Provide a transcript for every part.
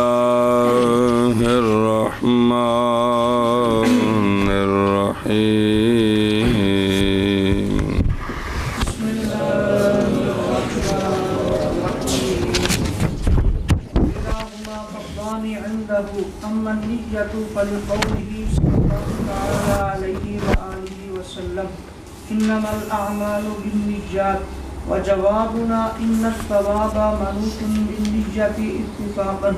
الله الرحمن الرحيم. بسم الله الرحمن الرحيم. كلاهما فضلان عنده، أما النية فلقوله صلى الله تعالى عليه وآله وسلم إنما الأعمال بالنيات، وجوابنا إن الثواب منوط بالنية اتفاقا،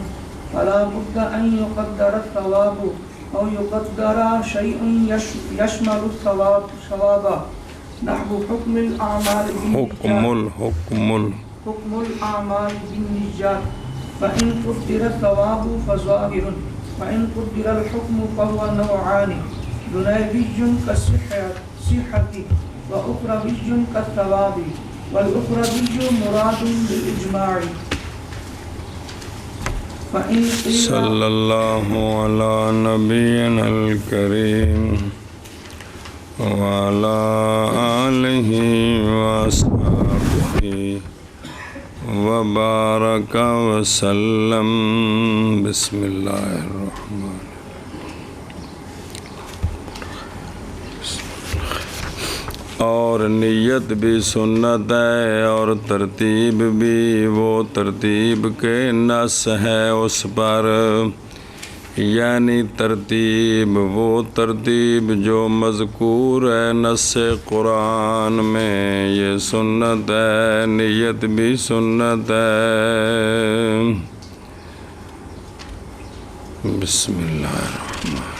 فلا بد أن يقدر الثواب أو يقدر شيء يشمل الثواب ثوابا، نحو حكم الأعمال حكم الأعمال بالنيات، فإن قدر الثواب فظاهر، وإن قدر الحكم فهو نوعان: دنيوي كالصحة، وأخروي كالثواب، والأخروي مراد بالإجماع. صلی اللہ علی نبینا الکریم وعلی آلہ وصحبہ وبارک وسلم. بسم اللہ الرحمن. اور نیت بھی سنت ہے اور ترتیب بھی وہ ترتیب کے نص ہے اس پر، یعنی ترتیب وہ ترتیب جو مذکور ہے نص قرآن میں، یہ سنت ہے. نیت بھی سنت ہے. بسم اللہ الرحمن.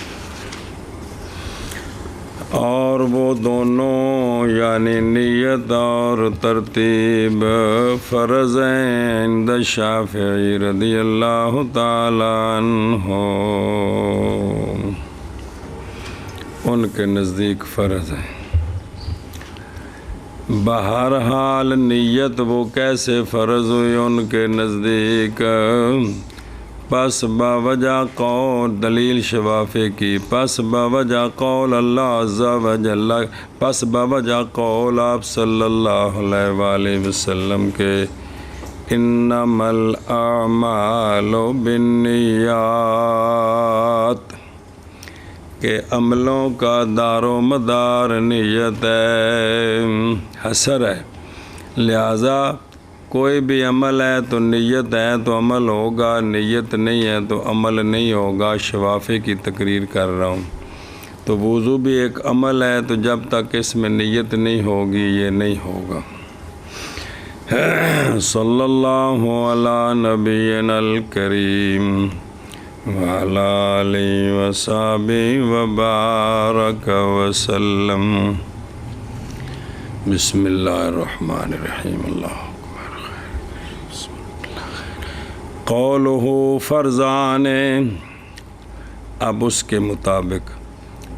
اور وہ دونوں یعنی نیت اور ترتیب فرض ہیں عند الشافعی رضی اللہ تعالی عنہ، ان کے نزدیک فرض ہیں. بہرحال نیت وہ کیسے فرض ہوئی ان کے نزدیک؟ پس باوجہ قول دلیل شفافی کی، پس باوجہ قول اللہ عز و جل، پس باوجہ قول آپ صلی اللہ علیہ وآلہ وسلم کے انما الاعمال بالنیات کہ عملوں کا دار و مدار نیت ہے، حسر ہے. لہذا کوئی بھی عمل ہے تو نیت ہے تو عمل ہوگا، نیت نہیں ہے تو عمل نہیں ہوگا. شفافی کی تقریر کر رہا ہوں. تو وضو بھی ایک عمل ہے، تو جب تک اس میں نیت نہیں ہوگی یہ نہیں ہوگا. صلی اللہ علی نبینا الکریم وعلی آلہ وصحبہ وبارک وسلم. بسم اللہ الرحمن الرحیم. اللہ قولہ فرضان، اب اس کے مطابق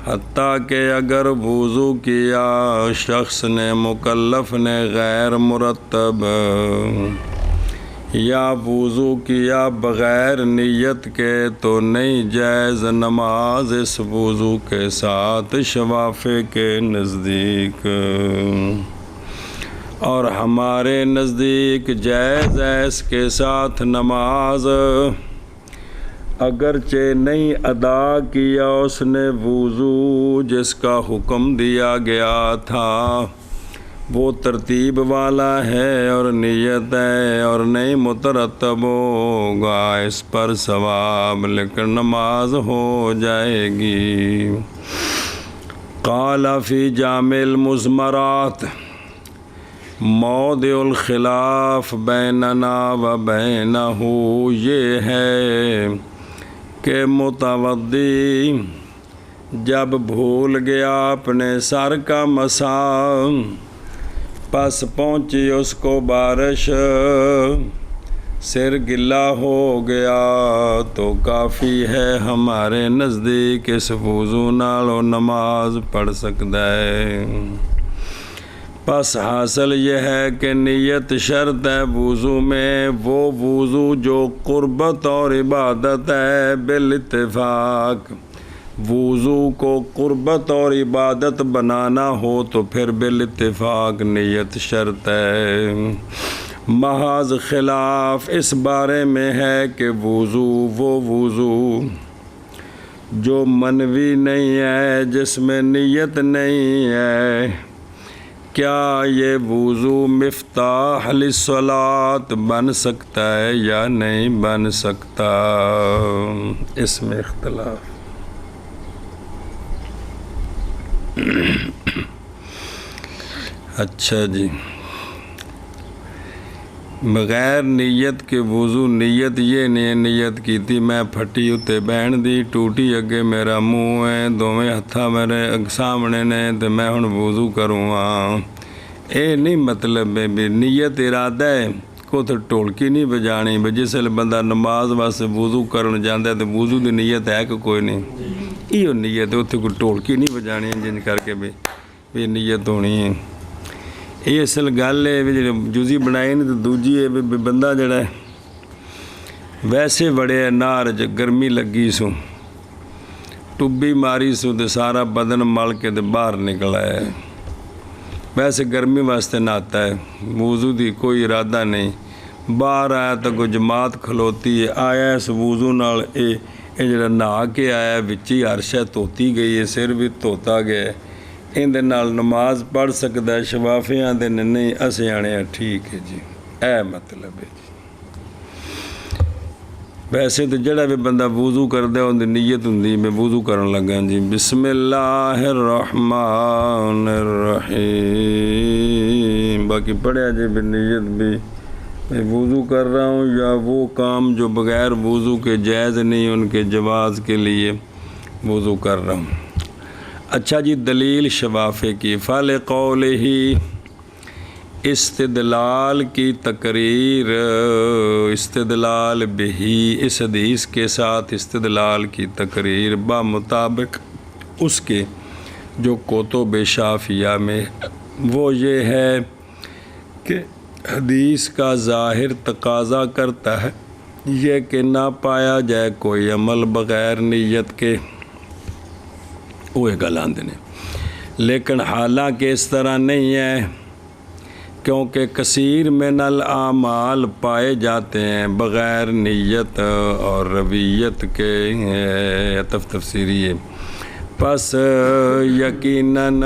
حتیٰ کہ اگر وضو کیا شخص نے، مکلف نے غیر مرتب، یا وضو کیا بغیر نیت کے تو نہیں جائز نماز اس وضو کے ساتھ شفافی کے نزدیک. اور ہمارے نزدیک جائز ہے اس کے ساتھ نماز، اگرچہ نہیں ادا کیا اس نے وضو جس کا حکم دیا گیا تھا، وہ ترتیب والا ہے اور نیت ہے اور نہیں مترتب ہوگا اس پر ثواب، لیکن نماز ہو جائے گی. قال فی جامع المزمرات موضع الخلاف بیننا و بینہ یہ ہے کہ متوضی جب بھول گیا اپنے سر کا مسح، پس پہنچی اس کو بارش، سر گلا ہو گیا تو کافی ہے ہمارے نزدیک، اس وضو نالو نماز پڑھ سکتا ہے. پس حاصل یہ ہے کہ نیت شرط ہے وضو میں، وہ وضو جو قربت اور عبادت ہے بالاتفاق. وضو کو قربت اور عبادت بنانا ہو تو پھر بالاتفاق نیت شرط ہے. محض خلاف اس بارے میں ہے کہ وضو وہ وضو جو منوی نہیں ہے، جس میں نیت نہیں ہے، کیا یہ وضو مفتاح للصلاۃ بن سکتا ہے یا نہیں بن سکتا؟ اس میں اختلاف۔ اچھا جی، بغیر نیت کے وضو، نیت یہ نہیں نیت کی تھی میں پھٹی اتے بہن دی ٹوٹی اگے میرا منہ ہے، دوویں ہتھاں میرے سامنے نے تے میں ہن وضو کروں ہاں، اے نہیں مطلب ہے بھی نیت ارادہ ہے کو تو ٹولکی نہیں بجانی بھی جس ویلے بندہ نماز واسطے وضو کرن جاندا ہے تے وضو دی نیت ہے کہ کوئی نہیں، ایو نیت ہے، اتنے کوئی ٹولکی نہیں بجانی جن کر کے بھی نیت ہونی ہے۔ یہ اصل گل ہے بھی جی جزی بنائی نہیں تو دوجی ہے بھی بندہ جڑا ہے ویسے بڑے نار گرمی لگی سو ٹبی ماری سو تے سارا بدن مل کے تے باہر نکل آیا ہے، ویسے گرمی واسطے نہاتا ہے، وضو دی کوئی ارادہ نہیں، باہر آیا تو کوئی جماعت کھلوتی ہے، آیا اس وضو نال یہ جڑا نہا کے آیا وچی عرشہ دھوتی گئی ہے، سر بھی دھوتا گیا ہے، اندر نال نماز پڑھ سکتا ہے، شفافیاں دے نہیں اسے آنے ٹھیک ہے جی، اے مطلب ہے جی۔ ویسے تو جڑا بھی بندہ وضو کردہ ان دی نیت ہوندی میں وضو کرن لگا جی، بسم اللہ الرحمن الرحیم، باقی پڑھیا جی بھی نیت بھی میں وضو کر رہا ہوں یا وہ کام جو بغیر وضو کے جائز نہیں ان کے جواز کے لیے وضو کر رہا ہوں۔ اچھا جی، دلیل شفافے کی فَلِقَوْلِهِ استدلال کی تقریر، استدلال بہی اس حدیث کے ساتھ استدلال کی تقریر بمطابق اس کے جو کتب شافعیہ میں وہ یہ ہے کہ حدیث کا ظاہر تقاضا کرتا ہے یہ کہ نہ پایا جائے کوئی عمل بغیر نیت کے، وہ گل آندے نے، لیکن حالانکہ اس طرح نہیں ہے کیونکہ کثیر من الاعمال پائے جاتے ہیں بغیر نیت اور رویت کے، تفسیری ہے، پس یقیناً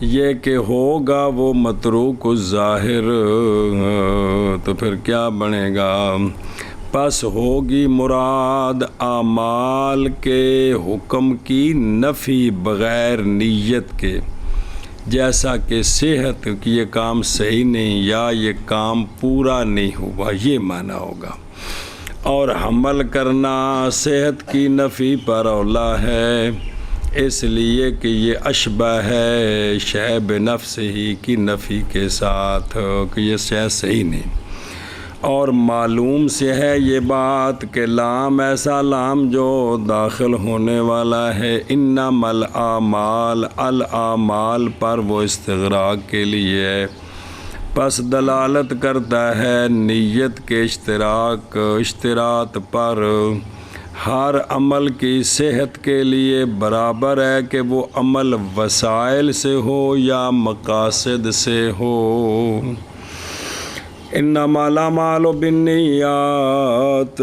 یہ کہ ہوگا وہ متروک الظاہر، تو پھر کیا بنے گا؟ پس ہوگی مراد اعمال کے حکم کی نفی بغیر نیت کے، جیسا کہ صحت کی یہ کام صحیح نہیں یا یہ کام پورا نہیں ہوا، یہ معنی ہوگا، اور حمل کرنا صحت کی نفی پر اولا ہے، اس لیے کہ یہ اشبہ ہے شے بنفس ہی کی نفی کے ساتھ کہ یہ شے صحیح نہیں، اور معلوم سے ہے یہ بات کہ لام ایسا لام جو داخل ہونے والا ہے انما الاعمال الاعمال پر وہ استغراق کے لیے ہے، پس دلالت کرتا ہے نیت کے اشتراط پر، ہر عمل کی صحت کے لیے برابر ہے کہ وہ عمل وسائل سے ہو یا مقاصد سے ہو۔ انما الاعمال بالنیات،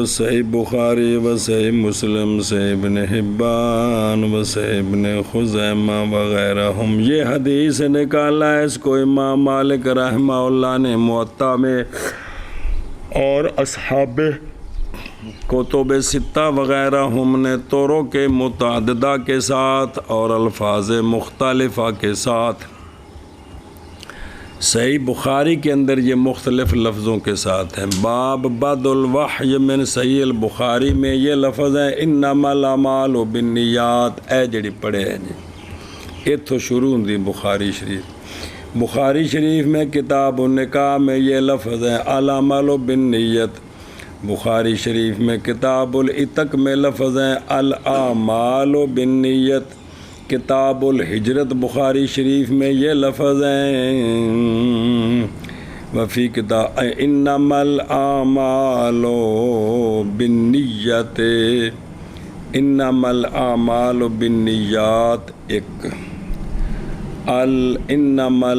صحیح بخاری و صحیح مسلم سے ابن حبان و صحیح ابن خزیمہ وغیرہ ہم، یہ حدیث نکالا ہے اس کو امام مالک رحمہ اللہ نے موطا میں، اور اصحاب کتب ستہ وغیرہ ہم نے طرق کے متعددہ کے ساتھ اور الفاظ مختلفہ کے ساتھ، صحیح بخاری کے اندر یہ مختلف لفظوں کے ساتھ ہیں، باب بدء الوحی من صحیح البخاری میں یہ لفظ ہے انما الاعمال بالنیات، اے جڑی پڑھے ہیں جی اتھو شروع ہوندی بخاری شریف، بخاری شریف میں کتاب النکاح میں یہ لفظ ہے الاعمال بالنیت، بخاری شریف میں کتاب العتق میں لفظ ہے الاعمال بالنیت، کتاب الہجرت بخاری شریف میں یہ لفظ ہیں وفی کتاب انما الاعمال بالنیت، انما الاعمال بالنیات ایک، انما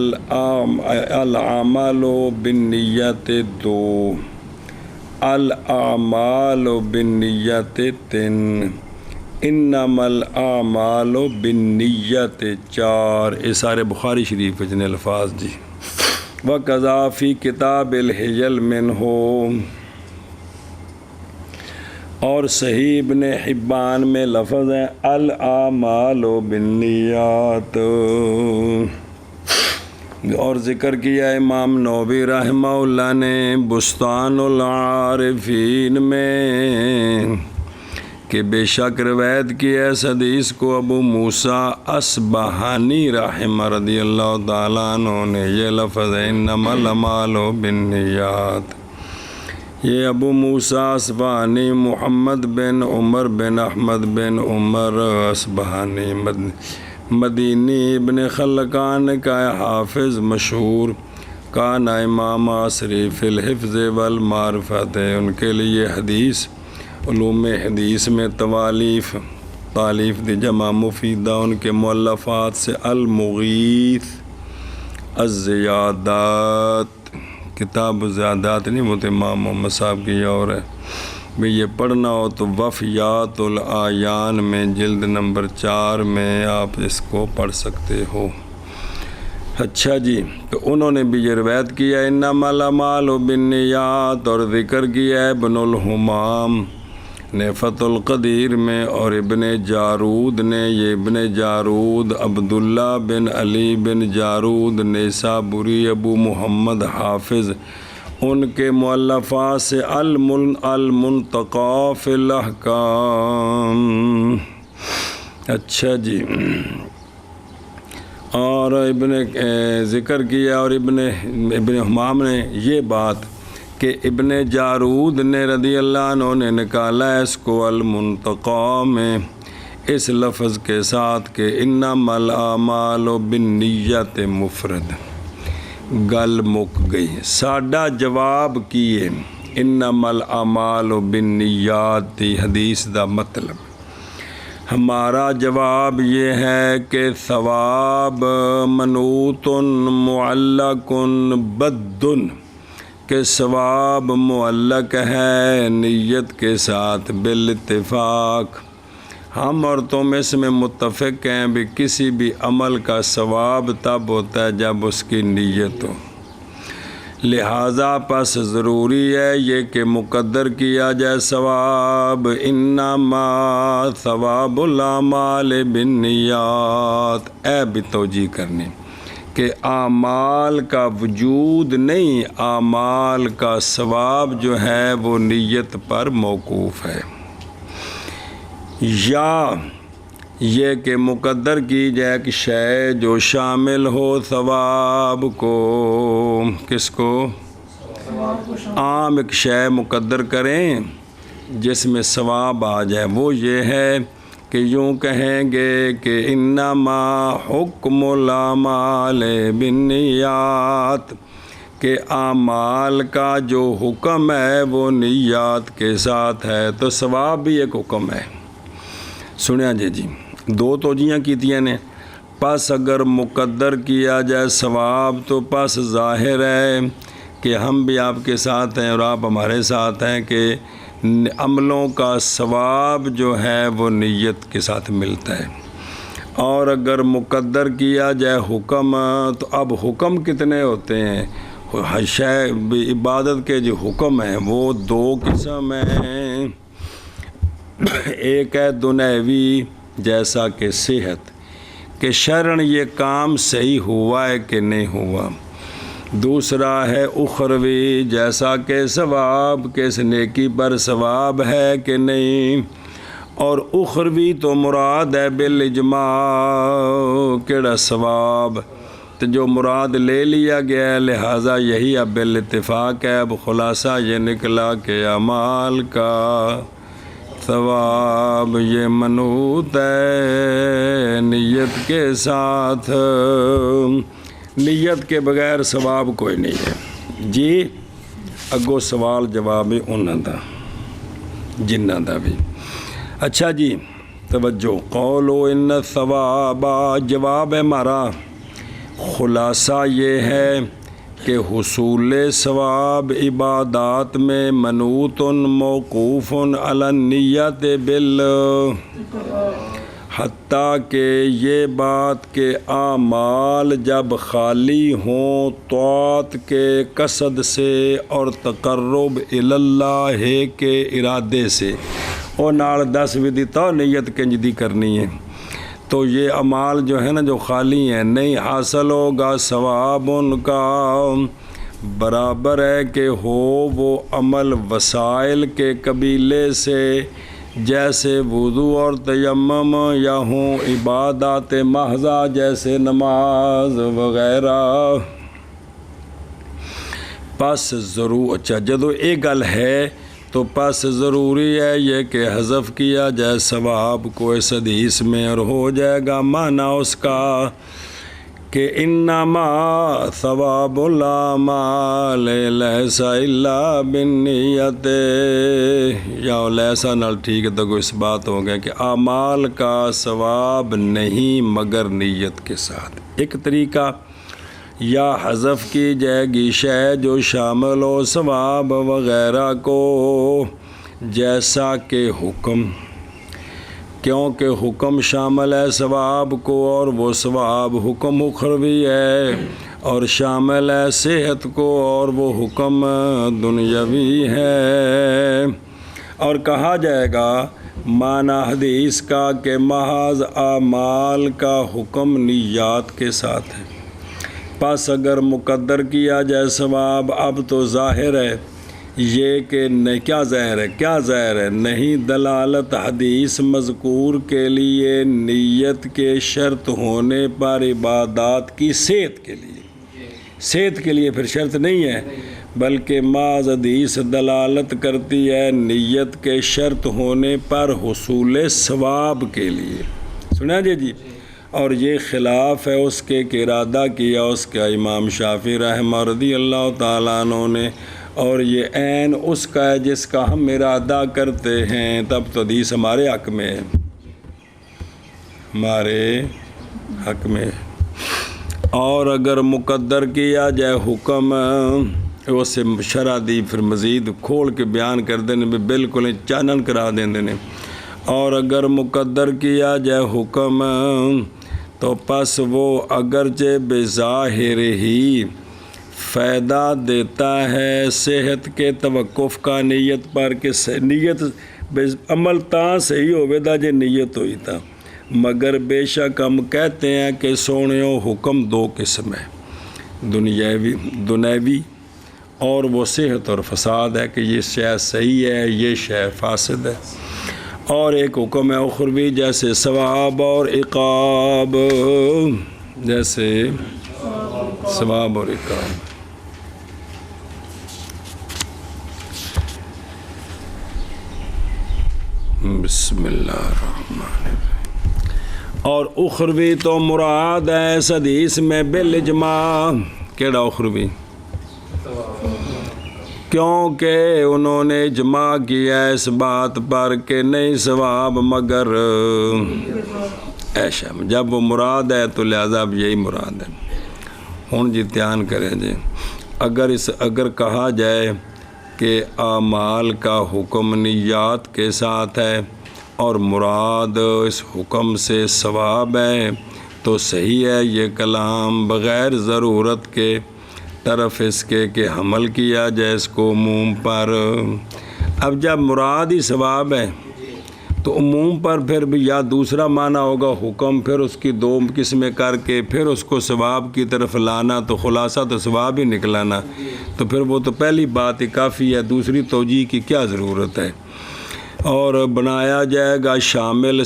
الاعمال بالنیات 2، الاعمال بالنیات 3، انما الاعمال بالنیات 4، یہ سارے بخاری شریف نے الفاظ جی۔ وقضا فی کتاب الحجل منہ، اور صحیح ابن حبان میں لفظ ہے الاعمال بالنیات، اور ذکر کیا امام نووی رحمہ اللہ نے بستان العارفین میں کہ بے شک روایت کی ہے اس حدیث کو ابو موسیٰ اصبہانی رحمہ رضی اللہ تعالیٰ عنہ نے، یہ لفظ ہے انما الاعمال بالنیات۔ یہ ابو موسیٰ اصبہانی محمد بن عمر بن احمد بن عمر اصبہانی مدینی ابن خلقان کا حافظ مشہور، کان امام عصری فی الحفظ والمعرفت، ان کے لیے حدیث علوم حدیث میں تالیف دی جمع مفیدہ، ان کے مؤلفات سے المغیث، الزیادات، کتاب الزیادات نہیں، وہ تو امام محمد صاحب کی اور ہے بھی، یہ پڑھنا ہو تو وفیات العیان میں جلد نمبر 4 میں آپ اس کو پڑھ سکتے ہو۔ اچھا جی، تو انہوں نے بھی یہ روایت کیا انما الاعمال بالنیات، اور ذکر کیا ہے ابن الحمام نے فتح القدیر میں، اور ابن جارود نے، یہ ابن جارود عبداللہ بن علی بن جارود نیسابوری ابو محمد حافظ، ان کے مؤلفات سے المنتقی فی الاحکام۔ اچھا جی، اور ذکر کیا، اور ابن حمام نے یہ بات کہ ابن جارود نے رضی اللہ عنہ نے نکالا ہے اس کو المنتقی میں اس لفظ کے ساتھ کہ انما الاعمال بالنیت مفرد، گل مک گئی۔ ساڈا جواب کیے انما الاعمال بالنیات دی حدیث دا مطلب، ہمارا جواب یہ ہے کہ ثواب منوط معلق بد، کہ ثواب معلق ہے نیت کے ساتھ بالاتفاق، ہم اور تم اس میں متفق ہیں بھی کسی بھی عمل کا ثواب تب ہوتا ہے جب اس کی نیت ہو، لہٰذا پس ضروری ہے یہ کہ مقدر کیا جائے ثواب، انما ثواب الاعمال بالنیات، اے بھی توجیہ کرنی کہ اعمال کا وجود نہیں، اعمال کا ثواب جو ہے وہ نیت پر موقوف ہے، یا یہ کہ مقدر کی جائے کہ شے جو شامل ہو ثواب کو، کس کو؟ عام ایک شے مقدر کریں جس میں ثواب آ جائے، وہ یہ ہے کہ یوں کہیں گے کہ انما حکم الاعمال بالنیات، کہ اعمال کا جو حکم ہے وہ نیات کے ساتھ ہے، تو ثواب بھی ایک حکم ہے۔ سنیا جی، دو توجیہاں کیتیاں نے، پس اگر مقدر کیا جائے ثواب تو پس ظاہر ہے کہ ہم بھی آپ کے ساتھ ہیں اور آپ ہمارے ساتھ ہیں کہ عملوں کا ثواب جو ہے وہ نیت کے ساتھ ملتا ہے، اور اگر مقدر کیا جائے حکم تو اب حکم کتنے ہوتے ہیں؟ عبادت کے جو حکم ہیں وہ دو قسم ہیں، ایک ہے دنیوی جیسا کہ صحت، کہ شرعاً یہ کام صحیح ہوا ہے کہ نہیں ہوا، دوسرا ہے اخروی جیسا کہ ثواب، کہ اس نیکی پر ثواب ہے کہ نہیں، اور اخروی تو مراد ہے بالاجماع کیڑا ثواب، تو جو مراد لے لیا گیا ہے لہٰذا یہی اب بالاتفاق ہے۔ اب خلاصہ یہ نکلا کہ اعمال کا ثواب یہ منوط ہے نیت کے ساتھ، نیت کے بغیر ثواب کوئی نہیں ہے جی۔ اگو سوال جواب انہاں دا جنہاں دا بھی۔ اچھا جی توجہ، قولو ان الثواب، جواب ہے ہمارا خلاصہ یہ ہے کہ حصول ثواب عبادات میں منوط موقوف علی النیت حتیٰ کہ یہ بات کہ اعمال جب خالی ہوں طاعت کے قصد سے اور تقرب الی اللہ کے ارادے سے، اور نال 10 بھی دیتا نیت کنج دی کرنی ہے، تو یہ اعمال جو ہے نا جو خالی ہیں نہیں حاصل ہوگا ثواب ان کا برابر ہے کہ ہو وہ عمل وسائل کے قبیلے سے، جیسے وضو اور تیمم، یا ہوں عبادات محضہ جیسے نماز وغیرہ۔ پس ضرور اچھا جدو ایک گل ہے تو پس ضروری ہے یہ کہ حذف کیا جائے ثواب کو اس حدیث میں، اور ہو جائے گا معنی اس کا کہ انما ثواب الاعمال لیس الا بالنیت، یا لیسا نال ٹھیک ہے تو کوئی اس بات ہو گیا کہ اعمال کا ثواب نہیں مگر نیت کے ساتھ۔ ایک طریقہ یا حذف کی جائے گی شے جو شامل ہو ثواب وغیرہ کو، جیسا کہ حکم، کیونکہ حکم شامل ہے ثواب کو اور وہ ثواب حکم اخروی ہے، اور شامل ہے صحت کو اور وہ حکم دنیاوی ہے۔ اور کہا جائے گا معنی حدیث کا کہ محض اعمال کا حکم نیات کے ساتھ ہے، پس اگر مقدر کیا جائے ثواب، اب تو ظاہر ہے یہ کہ کیا ظاہر ہے نہیں دلالت حدیث مذکور کے لیے نیت کے شرط ہونے پر عبادات کی صحت کے لیے پھر شرط نہیں ہے، بلکہ محض حدیث دلالت کرتی ہے نیت کے شرط ہونے پر حصول ثواب کے لیے۔ سنا جی اور یہ خلاف ہے اس کے کہ ارادہ کیا اس کا امام شافعی رحمہ رضی اللہ تعالیٰ عنہ نے، اور یہ عین اس کا ہے جس کا ہم ارادہ کرتے ہیں، تب تو حدیث ہمارے حق میں اور اگر مقدر کیا جائے حکم، اسے شرح دی پھر مزید کھول کے بیان کر دینے بالکل چانن کرا دینے، اور اگر مقدر کیا جائے حکم تو پس وہ اگرچہ بظاہر ہی فائدہ دیتا ہے صحت کے توقف کا نیت پر، کہ نیت عمل تا صحیح ہوئے دا جے نیت ہوئی تھا، مگر بے شک ہم کہتے ہیں کہ سونیو حکم 2 قسم ہے، دنیاوی اور وہ صحت اور فساد ہے کہ یہ شے صحیح ہے یہ شے فاسد ہے، اور ایک حکم ہے اخروی جیسے ثواب اور عقاب، جیسے ثواب اور عقاب۔ بسم اللہ الرحمن الرحیم۔ اور اخروی تو مراد ہے اس حدیث میں بالاجماع، کیڑا اخروی؟ کیونکہ انہوں نے اجماع کیا اس بات پر کہ نہیں ثواب مگر ایشا، جب وہ مراد ہے تو لہذا اب یہی مراد ہے۔ ہوں جی دھیان کریں جی، اگر کہا جائے کہ اعمال کا حکم نیات کے ساتھ ہے اور مراد اس حکم سے ثواب ہے تو صحیح ہے یہ کلام بغیر ضرورت کے طرف اس کے کہ حمل کیا جائے اس کو عموم پر۔ اب جب مراد ہی ثواب ہے تو عموم پر پھر بھی یا دوسرا معنی ہوگا حکم، پھر اس کی 2 قسمیں کر کے پھر اس کو ثواب کی طرف لانا، تو خلاصہ تو ثواب ہی نکلانا، تو پھر وہ تو پہلی بات ہی کافی ہے، دوسری توجیہ کی کیا ضرورت ہے۔ اور بنایا جائے شامل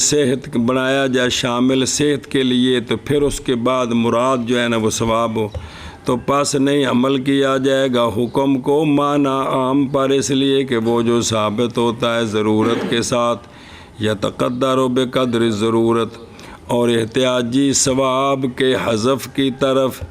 صحت کے لیے، تو پھر اس کے بعد مراد جو ہے نا وہ ثواب ہو، تو پس نہیں عمل کیا جائے گا حکم کو معنی عام پر، اس لیے کہ وہ جو ثابت ہوتا ہے ضرورت کے ساتھ یا تقدر و بقدر ضرورت، اور احتیاجی ثواب کے حذف کی طرف،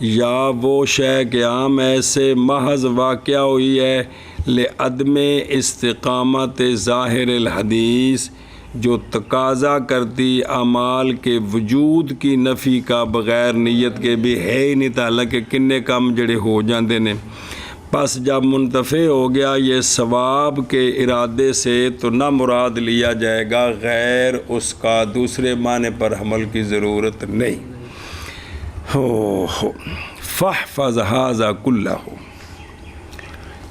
یا وہ شے کہ عام ایسے محض واقع ہوئی ہے لعدم استقامت ظاہر الحدیث، جو تقاضا کرتی اعمال کے وجود کی نفی کا بغیر نیت کے بھی ہے ہی نہیں تعالیٰ کہ کنے کام جڑے ہو جاندے نے. پس جب منتفع ہو گیا یہ ثواب کے ارادے سے تو نہ مراد لیا جائے گا غیر اس کا، دوسرے معنی پر حمل کی ضرورت نہیں. فاحفظ ھذا کلہ،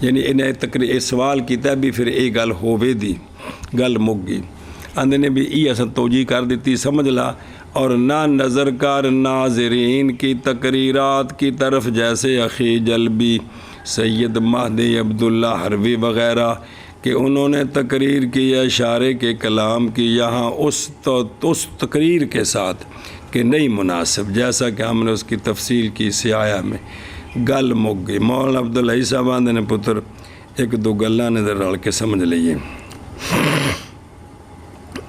یعنی انہیں سوال کیتا بھی پھر یہ گل ہووے دی، گل مک گئی. اندھے نے بھی یہ اصل توجیہ کر دیتی، سمجھ لا. اور نہ نظر کر ناظرین کی تقریرات کی طرف، جیسے اخی جلبی، سید مہدی عبداللہ حروی وغیرہ کہ انہوں نے تقریر کی یا اشارے کے کلام کی، یہاں اس تقریر کے ساتھ کہ نہیں مناسب، جیسا کہ ہم نے اس کی تفصیل کی سیایا میں. گل مک گئی. مولانا عبدالحی صاحب آندھے نے پتر ایک دو گلاں نے رل کے سمجھ لئیے.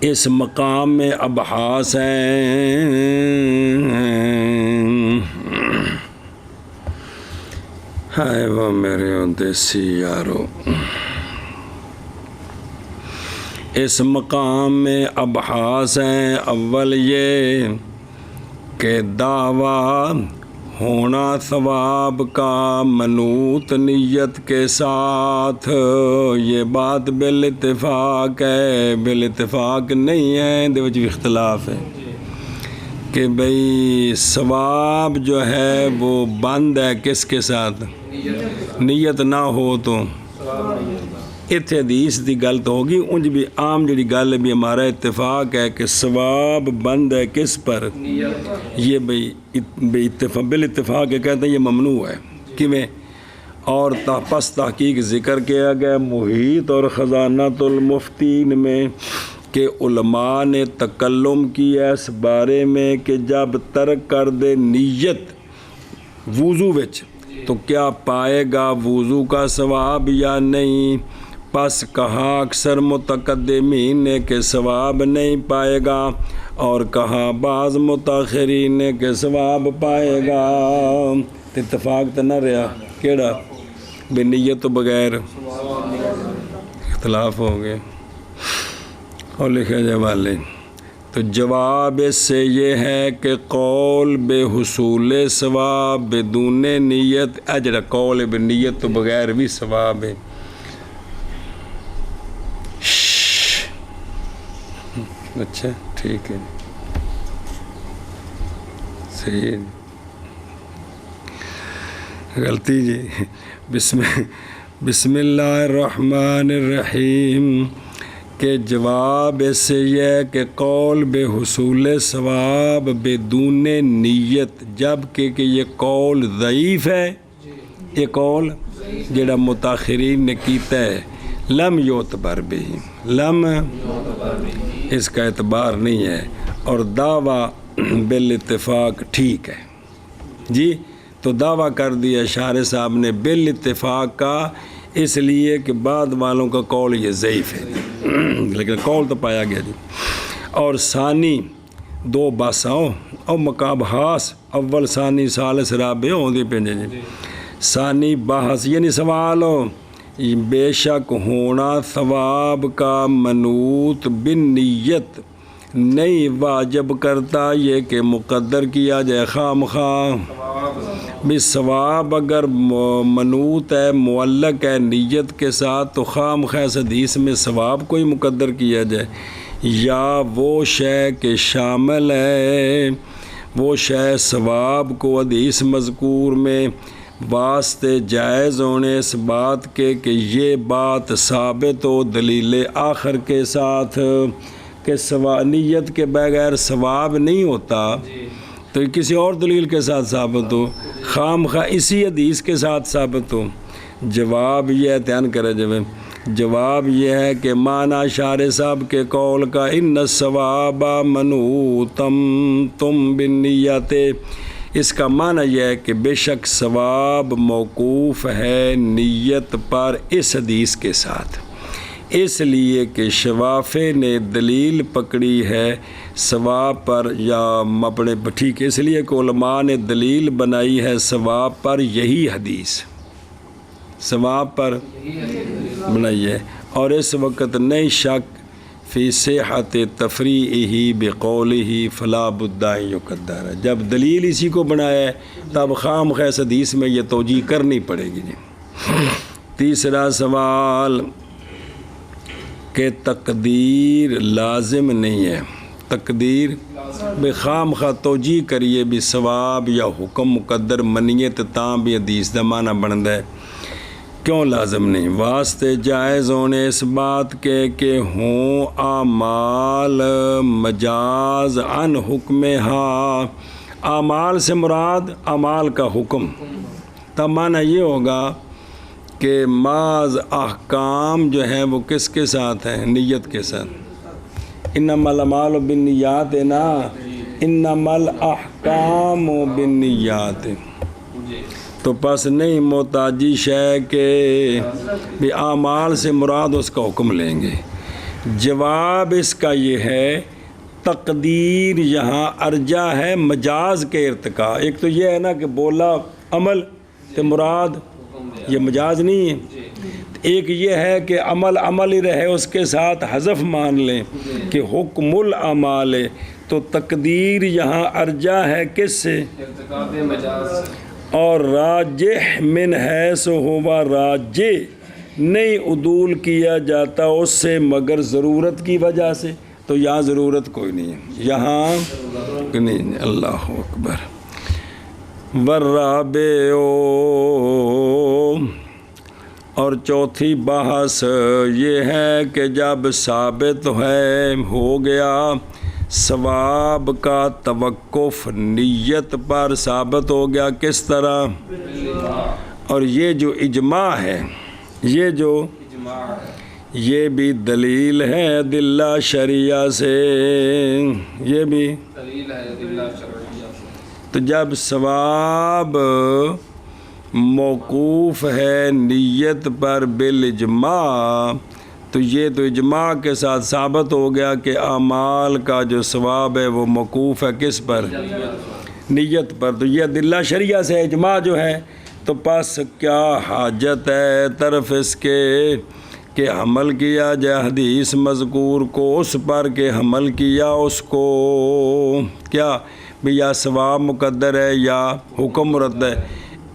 اس مقام میں ابحاث ہیں، ہائے وہ میرے دیسی یارو. اس مقام میں ابحاث ہیں. اول یہ کہ دعویٰ ہونا ثواب کا منوط نیت کے ساتھ، یہ بات بالاتفاق ہے. بالاتفاق نہیں ہے، دے وچ بھی اختلاف ہے کہ بھئی ثواب جو ہے وہ بند ہے کس کے ساتھ؟ نیت نہ ہو تو. اتنے حدیث دی گل تو ہوگی، انج بھی عام جڑی گل بھی ہمارا اتفاق ہے کہ ثواب بند ہے کس پر؟ یہ بھئی بالاتفاق ہے، کہتے ہیں یہ ممنوع ہے. کیویں؟ اور پس تحقیق ذکر کیا گیا محیط اور خزانۃ المفتین میں کہ علماء نے تکلم کیا اس بارے میں کہ جب ترک کر دے نیت وضو وچ تو کیا پائے گا وضو کا ثواب یا نہیں؟ پس کہا اکثر متقدمین نے کہ ثواب نہیں پائے گا، اور کہا بعض متاخرین نے کہ ثواب پائے گا. اتفاق تو نہ رہا کیڑا بے نیت تو بغیر، اختلاف ہو گئے. اور لکھے جائے والے تو جواب اس سے یہ ہے کہ قول بے حصول ثواب بدون نیت، اجر قول بے نیت تو بغیر بھی ثواب ہے. اچھا ٹھیک ہے، صحیح ہے. غلطی جی. بسم اللہ الرحمن الرحیم کہ جواب اس سے یہ ہے کہ قول بے حصول ثواب بدون نیت، جبکہ کہ یہ قول ضعیف ہے. یہ قول جڑا متاخرین نے کیتا ہے لم یعتبر بھی، لم اس کا اعتبار نہیں ہے. اور دعویٰ بالاتفاق ٹھیک ہے جی. تو دعویٰ کر دیا اشارے صاحب نے بالاتفاق کا، اس لیے کہ بعد والوں کا قول یہ ضعیف ہے، لیکن قول تو پایا گیا جی. اور ثانی دو بس او مقاب حاس اول ثانی ثالث رابع ہوندی پہنجے جی. ثانی بحث یعنی سوال ہو، بے شک ہونا ثواب کا منوط بالنیت نہیں واجب کرتا یہ کہ مقدر کیا جائے خام خواہ. بھی ثواب اگر منوط ہے، معلق ہے نیت کے ساتھ، تو خام خواہ حدیث میں ثواب کو ہی مقدر کیا جائے، یا وہ شے کہ شامل ہے وہ شے ثواب کو حدیث مذکور میں واسطے جائز ہونے اس بات کے کہ یہ بات ثابت ہو دلیل آخر کے ساتھ کہ نیت کے بغیر ثواب نہیں ہوتا، تو کسی اور دلیل کے ساتھ ثابت ہو، خام خواہ اسی حدیث کے ساتھ ثابت ہو. جواب یہ ہے، دھیان کرے جواب یہ ہے کہ معنی شارع صاحب کے قول کا ان الثواب منوطم تم بالنیت، اس کا معنی یہ ہے کہ بے شک ثواب موقوف ہے نیت پر اس حدیث کے ساتھ، اس لیے کہ شوافع نے دلیل پکڑی ہے ثواب پر، یا اپنے ٹھیک اس لیے کہ علماء نے دلیل بنائی ہے ثواب پر یہی حدیث، ثواب پر بنائی ہے. اور اس وقت نہیں شک فی صحت تفریعہ بقولہ فلا بد ان یقدر، جب دلیل اسی کو بنایا ہے تب خام خیس حدیث میں یہ توجیہ کرنی پڑے گی جی۔ تیسرا سوال کہ تقدیر لازم نہیں ہے، تقدیر بے خام خواہ توجیہ کریے بھی ثواب یا حکم مقدر منیے تو تاں بھی حدیث دا معنی بنتا ہے، کیوں لازم نہیں؟ واسطے جائز ہونے اس بات کے کہ ہوں اعمال مجاز عن حکم ہاں، اعمال سے مراد اعمال کا حکم، تب معنی یہ ہوگا کہ بعض احکام جو ہیں وہ کس کے ساتھ ہیں؟ نیت کے ساتھ۔ انما الاعمال بالنیات ہے نا، انما الاحکام بالنیات، تو پس نہیں محتاجی شے کہ بھی اعمال سے مراد اس کا حکم لیں گے۔ جواب اس کا یہ ہے تقدیر یہاں ارجا ہے مجاز کے ارتقاء۔ ایک تو یہ ہے نا کہ بولا عمل تو مراد یہ مجاز نہیں ہے، ایک یہ ہے کہ عمل عمل ہی رہے اس کے ساتھ حذف مان لیں کہ حکم الاعمال ہے، تو تقدیر یہاں ارجا ہے کس سے؟ اور راجح من حیث ہوا راجح نہیں عدول کیا جاتا اس سے مگر ضرورت کی وجہ سے، تو یہاں ضرورت کوئی نہیں ہے، یہاں نہیں۔ اللہ اکبر۔ والرابع، اور چوتھی بحث یہ ہے کہ جب ثابت ہو گیا ثواب کا توقف نیت پر ثابت ہو گیا، کس طرح؟ اور یہ جو اجماع ہے، یہ بھی دلیل ہے ادلہ شرعیہ سے، یہ بھی دلیل ہے ادلہ شرعیہ سے۔ تو جب ثواب موقوف ہے نیت پر بالاجماع، تو یہ تو اجماع کے ساتھ ثابت ہو گیا کہ اعمال کا جو ثواب ہے وہ موقوف ہے کس پر؟ نیت پر۔ تو یہ ادلہ شرعیہ سے اجماع جو ہے، تو پس کیا حاجت ہے طرف اس کے کہ حمل کیا جائے حدیث مذکور کو اس پر کہ حمل کیا اس کو کیا بھی یا ثواب مقدر ہے یا حکم مرد ہے،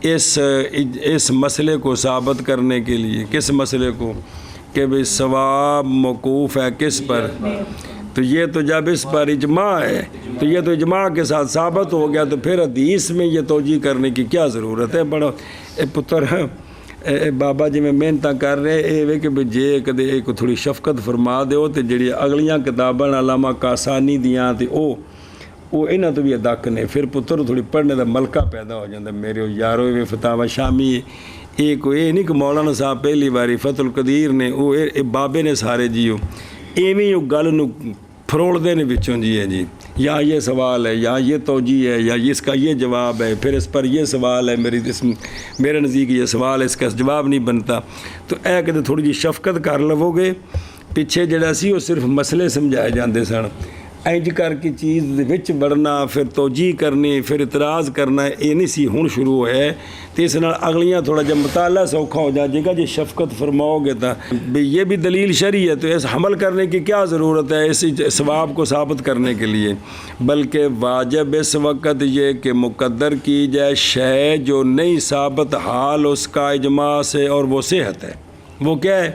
اس مسئلے کو ثابت کرنے کے لیے، کس مسئلے کو؟ کہ بھی ثواب موقوف ہے کس پر؟ تو یہ تو جب اس پر اجماع ہے تو یہ تو اجماع کے ساتھ ثابت ہو گیا، تو پھر حدیث میں یہ توجیہ کرنے کی کیا ضرورت ہے؟ بڑا پتر بابا جی میں محنت کر رہے یہ کہ جے کدے ایک تھوڑی شفقت فرما دیو تے جڑی اگلیاں کتاباں علامہ کاسانی دیاں تے وہ انہاں تو بھی ادک نے، پھر پتر تھوڑی پڑھنے دا ملکہ پیدا ہو جاتا۔ میرے یارو یہ فتاوی شامی یہ نہیں کہ مولانا صاحب پہلی باری فتح القدیر نے وہ بابے نے سارے جیو ایویں گل نو فروڑ دے نے بچوں جی ہے جی، یا یہ سوال ہے یا یہ توجیہ ہے یا اس کا یہ جواب ہے، پھر اس پر یہ سوال ہے، میرے نزدیک یہ سوال ہے، اس کا جواب نہیں بنتا۔ تو اے کہ تھوڑی جی شفقت کر لو گے، پیچھے جڑا سی وہ صرف مسئلے سمجھائے جاندے سن، اینج کر کے چیز وچ بڑھنا، پھر توجیہ کرنی، پھر اعتراض کرنا، یہ نہیں سی ہن شروع ہے۔ تو اس نال اگلیاں تھوڑا جب مطالعہ سوکھا ہو جائے گا، جی شفقت فرماؤ گے تو یہ بھی دلیل شرعی ہے، تو اس حمل کرنے کی کیا ضرورت ہے اس ثواب کو ثابت کرنے کے لیے؟ بلکہ واجب اس وقت یہ کہ مقدر کی جائے شے جو نہیں ثابت حال اس کا اجماع سے، اور وہ صحت ہے۔ وہ کیا ہے؟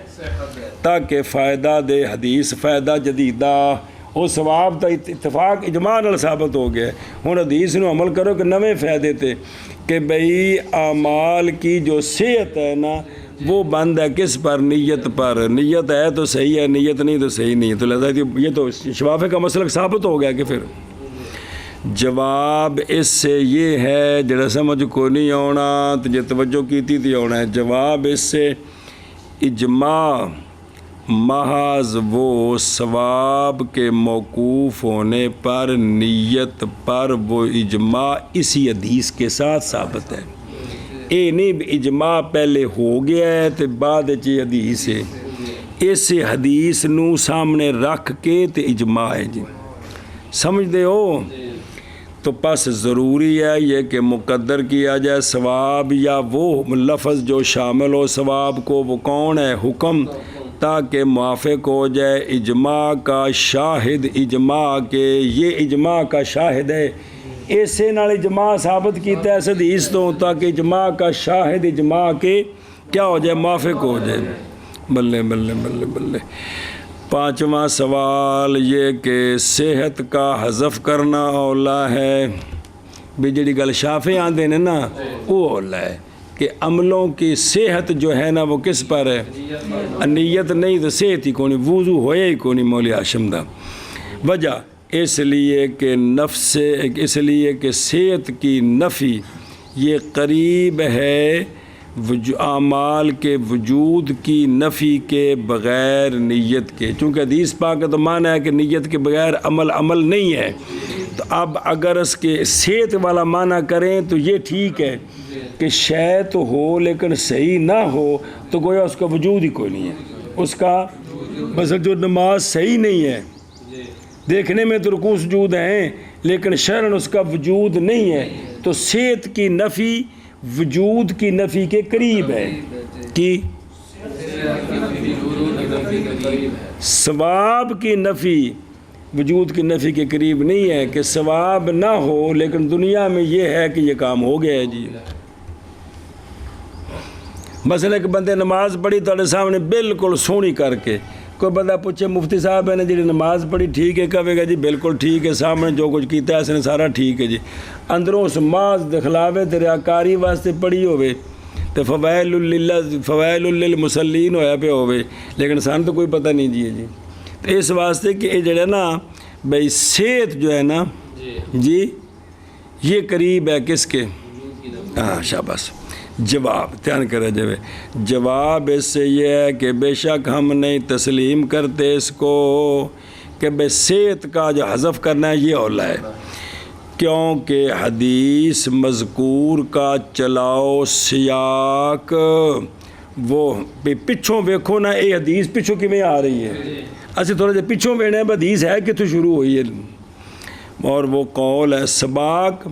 تاکہ فائدہ دے حدیث، فائدہ جدیدہ، وہ ثواب تو اتفاق اجماع نال ثابت ہو گیا ہے۔ ہن حدیث نو عمل کرو کہ نویں فائدے تے کہ بھئی اعمال کی جو صحت ہے نا وہ بند ہے کس پر؟ نیت پر۔ نیت ہے تو صحیح ہے، نیت نہیں تو صحیح نہیں، تو لہذا یہ تو شفافے کا مسلک ثابت ہو گیا کہ پھر جواب اس سے یہ ہے جڑا سمجھ کو نہیں آنا تو جے توجہ کیتی تھی آنا ہے۔ جواب اس سے اجماع محض وہ ثواب کے موقوف ہونے پر نیت پر وہ اجماع اسی حدیث کے ساتھ ثابت ہے۔ اے نہیں اجماع پہلے ہو گیا ہے تو بعد چی حدیث ہے، اس حدیث نو سامنے رکھ کے تے اجماع ہے جی، سمجھ دے ہو؟ تو پس ضروری ہے یہ کہ مقدر کیا جائے ثواب، یا وہ لفظ جو شامل ہو ثواب کو، وہ کون ہے؟ حکم۔ تاکہ موافق ہو جائے اجماع کا شاہد، اجماع کے یہ اجماع کا شاہد ہے، ایسے نال اجماع ثابت کیتا ہے اس حدیث تو، تاکہ اجماع کا شاہد اجماع کے کیا ہو جائے، موافق ہو جائے۔ بلے بلے بلے بلے۔ پانچواں سوال یہ کہ صحت کا حذف کرنا اولا ہے، بھی جڑی گل شافعی آندے نے نا وہ اولا ہے کہ عملوں کی صحت جو ہے نا وہ کس پر ہے، نیت نہیں تو صحت ہی کونی، وضو ہویا ہی کونی مولی ہاشم دا۔ وجہ اس لیے کہ نفس، اس لیے کہ صحت کی نفی یہ قریب ہے اعمال کے وجود کی نفی کے بغیر نیت کے، چونکہ حدیث پاک کا تو معنی ہے کہ نیت کے بغیر عمل نہیں ہے، تو اب اگر اس کے صحت والا معنی کریں تو یہ ٹھیک ہے کہ شے تو ہو لیکن صحیح نہ ہو تو گویا اس کا وجود ہی کوئی نہیں ہے، اس کا مثلا جو نماز صحیح نہیں ہے، دیکھنے میں تو رکوع سجود ہیں لیکن شرعاً اس کا وجود نہیں ہے، تو صحت کی نفی وجود کی نفی کے قریب ہے، کہ ثواب کی نفی وجود کی نفی کے قریب نہیں ہے کہ ثواب نہ ہو لیکن دنیا میں یہ ہے کہ یہ کام ہو گیا ہے جی۔ مثلا کہ بندے نماز پڑھی تو سامنے بالکل سونی کر کے، کوئی بندہ پوچھے مفتی صاحب ہے نے جی نماز پڑھی ٹھیک ہے، کہے گا جی بالکل ٹھیک ہے، سامنے جو کچھ کیتا ہے اس نے سارا ٹھیک ہے جی، اندروں اس ماز دکھلاوے تے ریاکاری واسطے پڑھی ہوئے تو فویل للمصلین ہویا پہ ہوئے، لیکن سان تو کوئی پتہ نہیں جی۔ تو اس واسطے کہ یہ جڑا نا بھئی صحت جو ہے نا جی یہ قریب ہے کس کے، ہاں شاباش۔ جواب دھیان کرے جواب اس سے یہ ہے کہ بے شک ہم نہیں تسلیم کرتے اس کو کہ بے صحت کا جو حذف کرنا ہے یہ اولا ہے، کیونکہ حدیث مذکور کا چلاؤ سیاق وہ پچھوں ویکھو نا، یہ حدیث پچھوں کی میں آ رہی ہے، اچھا تھوڑا جا پچھوں وینے حدیث ہے کہ تو شروع ہوئی ہے، اور وہ قول ہے سباق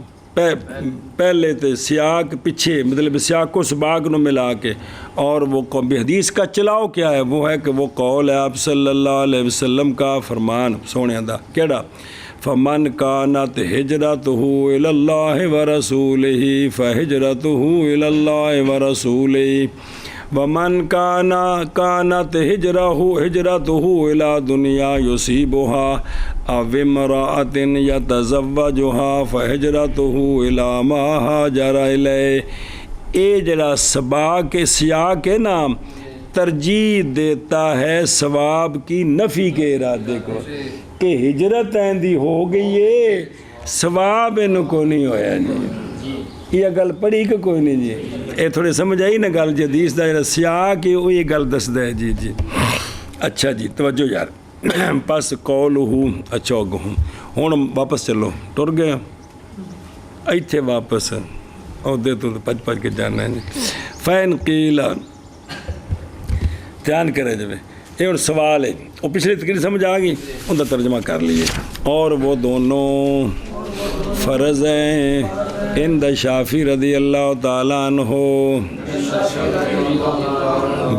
پہلے تے سیاق پیچھے، مطلب سیاق کو سباق نو ملا کے، اور وہ حدیث کا چلاؤ کیا ہے، وہ ہے کہ وہ قول ہے آپ صلی اللہ علیہ وسلم کا فرمان سونے دا کیڑا، فمن کانت ہجرتہ الی اللہ ورسولہ فہجرتہ الی اللہ ورسولہ ومن کانت ہجرتہ الی دنیا یصیبها او امرأۃ یتزوجها فہجرتہ الی ما ہاجر الیہ۔ اے جڑا سباق کے سیاق ہے نا ترجیح دیتا ہے ثواب کی نفی کے ارادے کو، کہ ہجرت ایندی ہو گئی ہے ثواب ان کو نہیں ہویا جی، یہ گل پڑھی کہ کوئی نہیں جی، یہ تھوڑے سمجھ آئی نا گل جی، حدیث دا سیاق ہے وہ یہ گل دسدا ہے جی جی۔ اچھا جی توجہ یار، پس قولہ اچھا ہوں واپس چلو، ٹر گیا ایتھے واپس عہدے تو پچ کے جانا ہے جی۔ فین قیلا دھیان کرے جب یہ اور سوال ہے، وہ پچھلی تقریر سمجھ آ گئی، ان کا ترجمہ کر لیے، اور وہ دونوں فرض ہیں عند شافعی رضی اللہ تعالیٰ عنہ،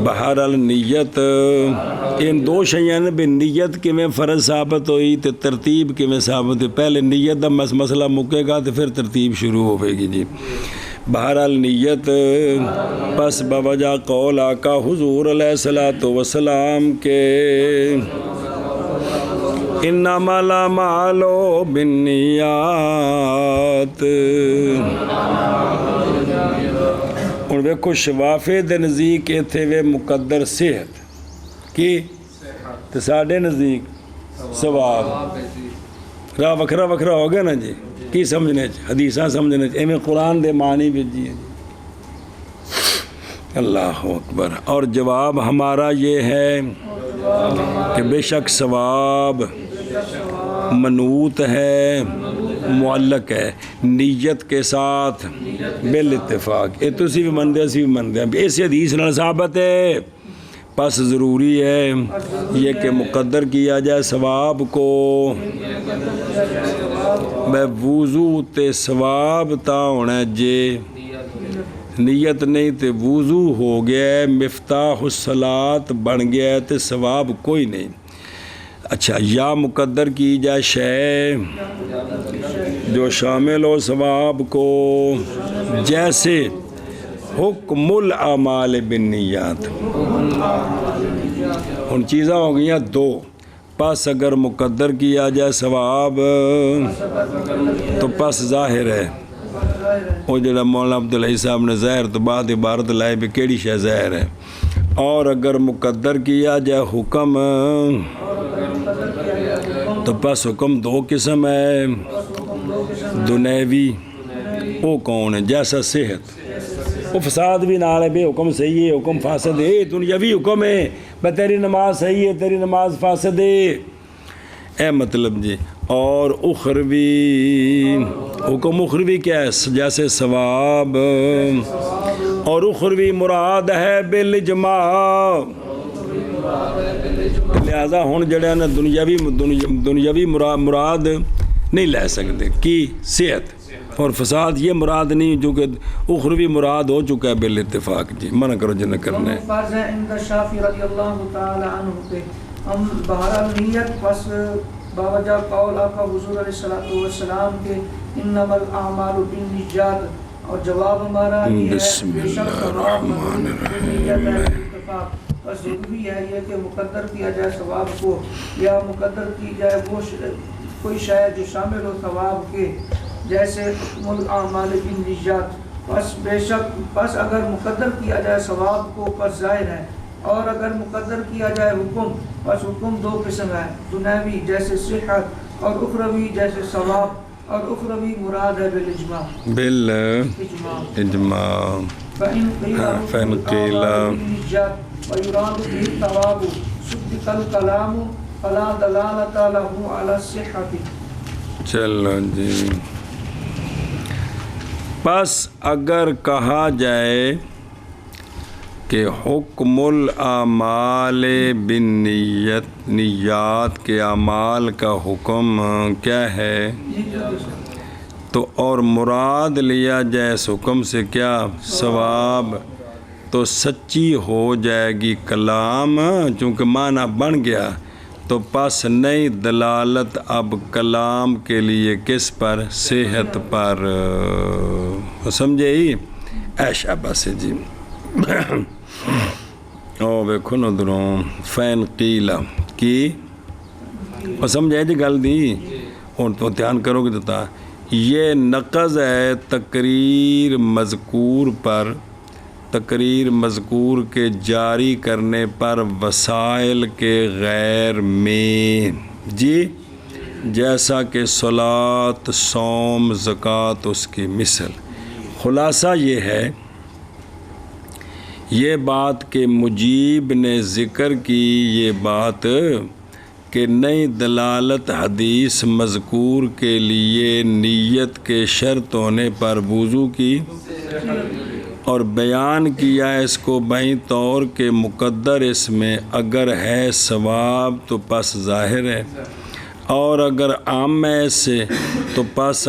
بہرحال نیت ان دو شیئیں بھی نیت کی میں فرض ثابت ہوئی تو ترتیب کی میں ثابت ہوئی، پہلے نیت دا مسئلہ مکے گا تو پھر ترتیب شروع ہوئے گی جی۔ بہرحال نیت پس بوجہ قول آقا حضور علیہ الصلوۃ والسلام کے انما الاعمال بالنیات، اور ویکھو شوافے دے نزدیک اتھے وے مقدر صحت کی تو ساڈے نزدیک ثواب، راہ وکھرا وکھرا ہو گیا نا جی، کی سمجھنے حدیثاں سمجھنے ایویں قرآن دے معنی بھی جی۔ اللہ اکبر۔ اور جواب ہمارا یہ ہے کہ بے شک ثواب منوط ہے، معلق ہے نیت کے ساتھ بالاتفاق، یہ تسی بھی مندے اسی بھی مندے ہیں، اس حدیث نال ثابت ہے، پس ضروری ہے یہ کہ مقدر کیا جائے ثواب کو، بے وضو تے ثواب تا ہونا جے نیت نہیں تے وضو ہو گیا ہے، مفتاح الصلاۃ بن گیا ہے تے ثواب کوئی نہیں۔ اچھا، یا مقدر کی جائے شے جو شامل ہو ثواب کو، جیسے حکم الاعمال بالنیات، ان چیزاں ہو گئیں دو، پس اگر مقدر کیا جائے ثواب تو پس ظاہر ہے، وہ جڑا مولانا عبدالحی صاحب نے ظاہر تو بعد عبارت لائے بھی کیڑی شے ظاہر ہے، اور اگر مقدر کیا جائے حکم تو پس حکم دو قسم ہے، دنیوی وہ کون ہے، جیسا صحت، وہ فساد بھی نال ہے، بے حکم صحیح ہے، حکم فاسد ہے، دنیاوی حکم ہے بے تیری نماز صحیح ہے تیری نماز فاسد ہے، اے مطلب جی۔ اور اخروی حکم، اخروی کیا ہے، جیسے ثواب، اور اخروی مراد ہے بالاجماع، لہذا ہوں جڑے نا دنیاوی مراد نہیں لے سکتے کی صحت، اور فساد یہ مراد نہیں جو کہ اخروی مراد ہو چکا ہے بالاتفاق۔ جی منع کرو جنہ کرنا ہے۔ فرض ہے عند شافعی رضی اللہ تعالی عنہ پہ ہم بہرحال نیت پس باوجہ قول آقا حضور علیہ السلام کے انما الاعمال بالنیات، اور جواب ہمارا یہ ہے بے شک ثواب نیت ہے اتفاق، بس ضروری ہے یہ کہ مقدر کیا جائے ثواب کو، یا مقدر کی جائے وہ کوئی شے جو شامل ہو ثواب کے، جیسے حکم الاعمال بالنیات، پس اگر مقدر کیا جائے ثواب کو پس ظاہر ہے، اور اگر مقدر کیا جائے حکم پس حکم دو قسم ہے، دنیوی جیسے صحت، اور اخروی جیسے ثواب، اور اخروی مراد ہے بالاجماع، اجماع۔ فإن قيل بالنيات ويراد به الثواب صدق الكلام فلا دلالة له على الصحة۔ چلو جی، پس اگر کہا جائے کہ حکم الاعمال بالنیت، نیات کے اعمال کا حکم کیا ہے، تو اور مراد لیا جائے اس حکم سے کیا ثواب، تو سچی ہو جائے گی کلام، چونکہ معنی بن گیا تو پس نئی دلالت اب کلام کے لیے کس پر، صحت پر، سمجھے ہی ایشا بس جی۔ او ویکھو نا دروں فین قیلا کی اور سمجھے جی گل دی، اور تو دھیان کرو گے تو یہ نقض ہے تقریر مذکور پر، تقریر مذکور کے جاری کرنے پر وسائل کے غیر میں، جی جیسا کہ صلاۃ، صوم، زکوٰۃ اس کی مثل۔ خلاصہ یہ ہے، یہ بات کہ مجیب نے ذکر کی، یہ بات کہ نئی دلالت حدیث مذکور کے لیے نیت کے شرط ہونے پر وضو کی، اور بیان کیا اس کو بہیں طور کے مقدر اس میں اگر ہے ثواب تو پس ظاہر ہے، اور اگر عام ہے اس سے تو پس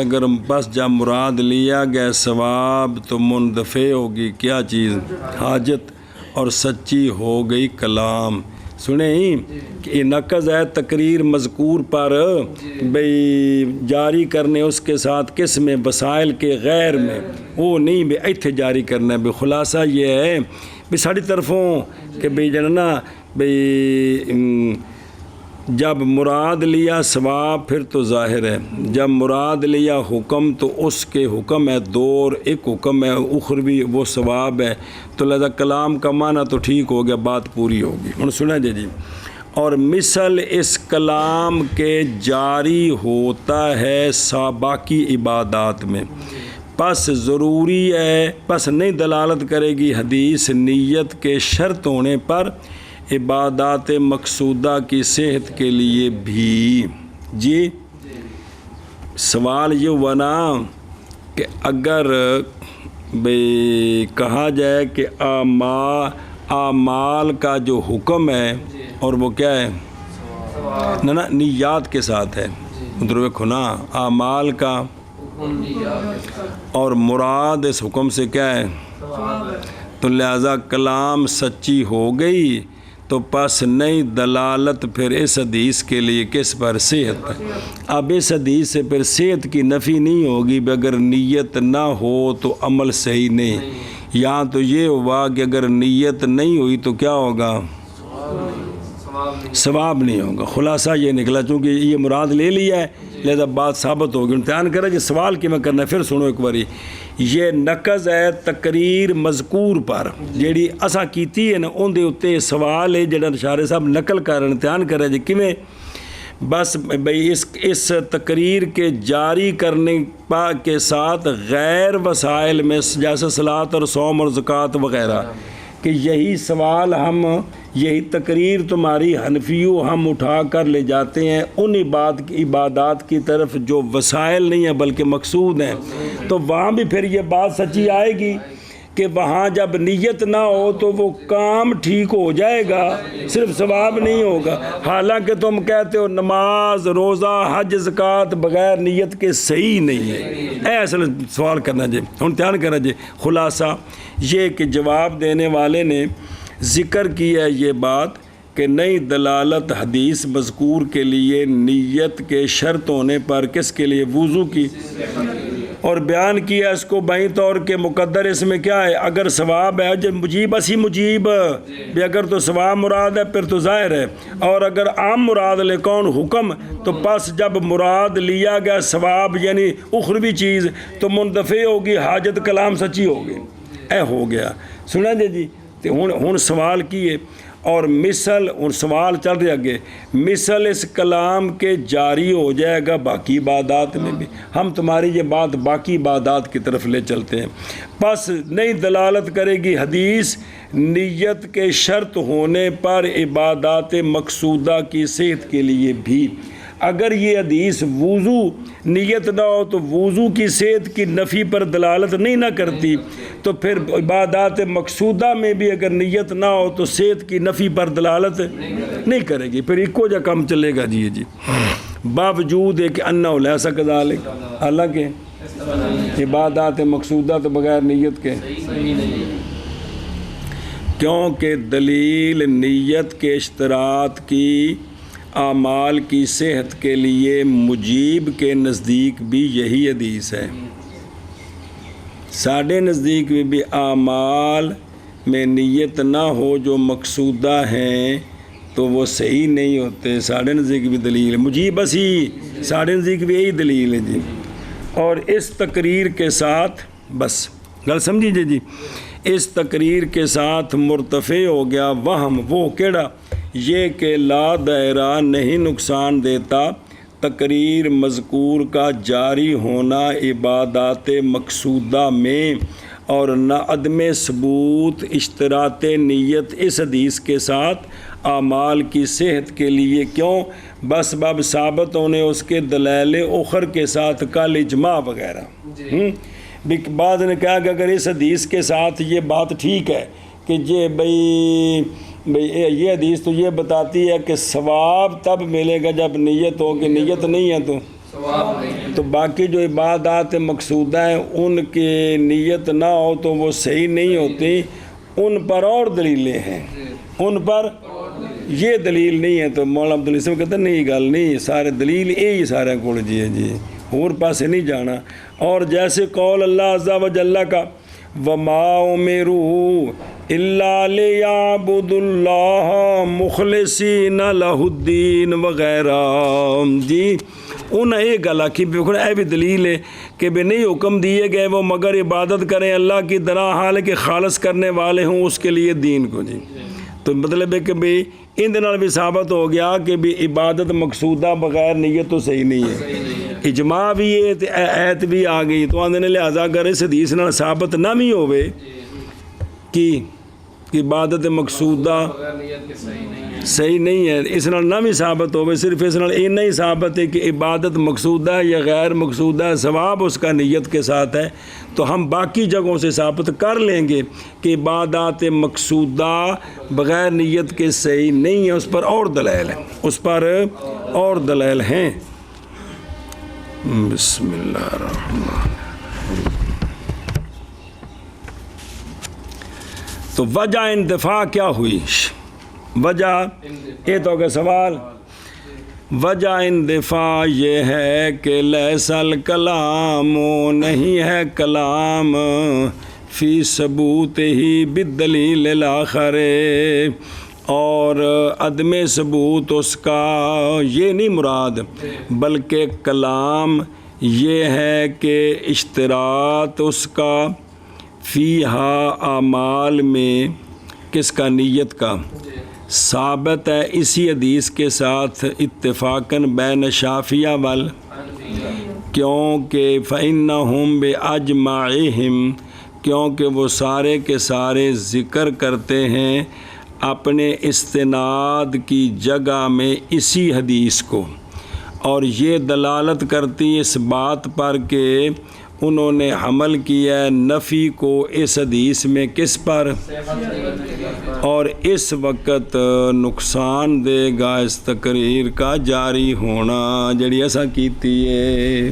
جب مراد لیا گیا ثواب تو مندفع ہوگی کیا چیز، حاجت، اور سچی ہو گئی کلام۔ سنیں ہی کہ یہ نقض ہے تقریر مذکور پر بھئی جاری کرنے اس کے ساتھ کس میں، وسائل کے غیر میں، وہ نہیں بھی ایتھے جاری کرنا ہے۔ خلاصہ یہ ہے بھی ساڑھی طرفوں کہ بھئی جننا بھئی جب مراد لیا ثواب پھر تو ظاہر ہے، جب مراد لیا حکم تو اس کے حکم ہے دور، ایک حکم ہے اخروی وہ ثواب ہے، تو لہذا کلام کا معنی تو ٹھیک ہو گیا، بات پوری ہوگی۔ ہن سنا جی، اور مثل اس کلام کے جاری ہوتا ہے باقی عبادات میں، پس ضروری ہے، پس نہیں دلالت کرے گی حدیث نیت کے شرط ہونے پر عبادات مقصودہ کی صحت کے لیے بھی۔ جی سوال یہ ہوا نا کہ اگر کہا جائے کہ اعمال کا جو حکم ہے اور وہ کیا ہے نا نیات کے ساتھ ہے، ادھر دیکھو نا، اعمال کا اور مراد اس حکم سے کیا ہے؟ تو لہذا کلام سچی ہو گئی تو پس نئی دلالت پھر اس حدیث کے لیے کس پر؟ صحت پر۔ اب اس حدیث سے پھر صحت کی نفی نہیں ہوگی، اگر نیت نہ ہو تو عمل صحیح نہیں۔ یہاں تو یہ ہوا کہ اگر نیت نہیں ہوئی تو کیا ہوگا؟ ثواب نہیں ہوگا۔ خلاصہ یہ نکلا، چونکہ یہ مراد لے لیا ہے لہذا بات ثابت ہوگی۔ امتحان کریں جی سوال کی میں کرنا، پھر سنو ایک باری۔ یہ نقض ہے تقریر مذکور پر جیڑی اساں کیتی ہے نا، ان دے اتے سوال ہے جڑا شارح صاحب نقل کر رہے ہیں، امتحان کریں جی کیویں؟ بس بھئی اس تقریر کے جاری کرنے کے ساتھ غیر وسائل میں جیسے صلاۃ اور صوم اور زکوٰۃ وغیرہ، کہ یہی سوال ہم، یہی تقریر تمہاری حنفیوں ہم اٹھا کر لے جاتے ہیں ان عبادات کی طرف جو وسائل نہیں ہیں بلکہ مقصود ہیں، تو وہاں بھی پھر یہ بات سچی آئے گی کہ وہاں جب نیت نہ ہو تو وہ کام ٹھیک ہو جائے گا، صرف ثواب نہیں ہوگا۔ حالانکہ تم کہتے ہو نماز، روزہ، حج، زکوٰۃ بغیر نیت کے صحیح نہیں ہے۔ اے اصل سوال کرنا جی، امتحان کرنا جی۔ خلاصہ یہ کہ جواب دینے والے نے ذکر کیا ہے یہ بات کہ نئی دلالت حدیث مذکور کے لیے نیت کے شرط ہونے پر کس کے لیے؟ وضو کی، اور بیان کیا اس کو بائیں طور کے مقدر اس میں کیا ہے؟ اگر ثواب ہے جب مجیب اسی مجیب بھی، اگر تو ثواب مراد ہے پھر تو ظاہر ہے، اور اگر عام مراد لے کون؟ حکم، تو پس جب مراد لیا گیا ثواب یعنی اخروی چیز تو منتفع ہوگی، حاجت کلام سچی ہوگی۔ اے ہو گیا، سنا جی۔ ہن سوال کیے اور مثل، اور سوال چل رہے آگے، مثل اس کلام کے جاری ہو جائے گا باقی عبادات میں بھی۔ ہم تمہاری یہ بات باقی عبادات کی طرف لے چلتے ہیں۔ پس نئی دلالت کرے گی حدیث نیت کے شرط ہونے پر عبادات مقصودہ کی صحت کے لیے بھی۔ اگر یہ حدیث وضو نیت نہ ہو تو وضو کی صحت کی نفی پر دلالت نہیں نہ کرتی، تو پھر عبادات مقصودہ میں بھی اگر نیت نہ ہو تو صحت کی نفی پر دلالت نہیں کرے گی، پھر ایک جا کام چلے گا جی۔ باوجود ہے کہ انہ لیسا کذالک، حالانکہ عبادات مقصودہ تو بغیر نیت کے، کیونکہ دلیل نیت کے اشتراط کی اعمال کی صحت کے لیے مجیب کے نزدیک بھی یہی حدیث ہے۔ ساڑھے نزدیک بھی اعمال میں نیت نہ ہو جو مقصودہ ہیں تو وہ صحیح نہیں ہوتے۔ ساڑھے نزدیک بھی دلیل ہے مجیب، بس ہی ساڑھے نزدیک بھی یہی دلیل ہے جی۔ اور اس تقریر کے ساتھ، بس گل سمجھیے جی، اس تقریر کے ساتھ مرتفع ہو گیا وہم، وہ کیڑا؟ یہ کہ لا دائرہ نہیں نقصان دیتا تقریر مذکور کا جاری ہونا عبادات مقصودہ میں، اور نہ عدم ثبوت اشتراط نیت اس حدیث کے ساتھ اعمال کی صحت کے لیے۔ کیوں؟ بس باب ثابت ہونے اس کے دلائل اخر کے ساتھ کل اجماع وغیرہ۔ بعد نے کہا کہ اگر اس حدیث کے ساتھ یہ بات ٹھیک ہے کہ یہ بھئی یہ حدیث تو یہ بتاتی ہے کہ ثواب تب ملے گا جب نیت ہو، کہ نیت نہیں ہے تو باقی جو عبادات مقصودہ ہیں ان کی نیت نہ ہو تو وہ صحیح نہیں ہوتی، ان پر اور دلیلیں ہیں، ان پر یہ دلیل نہیں ہے۔ تو مولانا عبدالعزیز کہتے ہیں نہیں گل نہیں، سارے دلیل یہی سارے کو جی اور پاسے نہیں جانا۔ اور جیسے قول اللہ عز و جل کا وَمَا أُمِرُوا إِلَّا لِيَعْبُدُوا اللَّهَ مُخْلِصِينَ لَهُ الدِّينَ وغیرہ جی۔ انہیں یہ گل آخی اے بھی دلیل ہے کہ بھی نہیں حکم دیے گئے وہ مگر عبادت کریں اللہ کی طرح، حال کہ خالص کرنے والے ہوں اس کے لیے دین کو جی۔ تو مطلب ہے کہ بھی ان دنوں بھی ثابت ہو گیا کہ بھی عبادت مقصودہ بغیر نیت تو صحیح نہیں ہے۔ اجماع بھی ہے تو ایت بھی آ گئی، تو آندھنے لہذا اگر اس حدیث نال ثابت نہ بھی ہوئے کہ عبادت مقصودہ صحیح نہیں ہے، اس نال نہ بھی ثابت ہوئے، صرف اس نال یہ نہیں ثابت ہے کہ عبادت مقصودہ یا غیر مقصودہ ثواب اس کا نیت کے ساتھ ہے، تو ہم باقی جگہوں سے ثابت کر لیں گے کہ عبادات مقصودہ بغیر نیت کے صحیح نہیں ہے۔ اس پر اور دلائل ہیں، اس پر اور دلائل ہیں۔ بسم اللہ الرحمن. تو وجہ اندفاع کیا ہوئی؟ وجہ یہ تو کہ سوال. وجہ اندفاع یہ ہے کہ لیس الکلام، نہیں ہے کلام، فی ثبوت ہی بالدلیل الاخر، اور عدم ثبوت اس کا یہ نہیں مراد، بلکہ کلام یہ ہے کہ اشتراط اس کا فیہا اعمال میں، کس کا؟ نیت کا، ثابت ہے اسی حدیث کے ساتھ اتفاقاً بین شافعیہ وال، کیونکہ فإنہم بأجمعہم، کیونکہ وہ سارے کے سارے ذکر کرتے ہیں اپنے استناد کی جگہ میں اسی حدیث کو، اور یہ دلالت کرتی اس بات پر کہ انہوں نے حمل کیا ہے نفی کو اس حدیث میں، کس پر؟ اور اس وقت نقصان دے گا اس تقریر کا جاری ہونا جڑی ایسا کیتی ہے.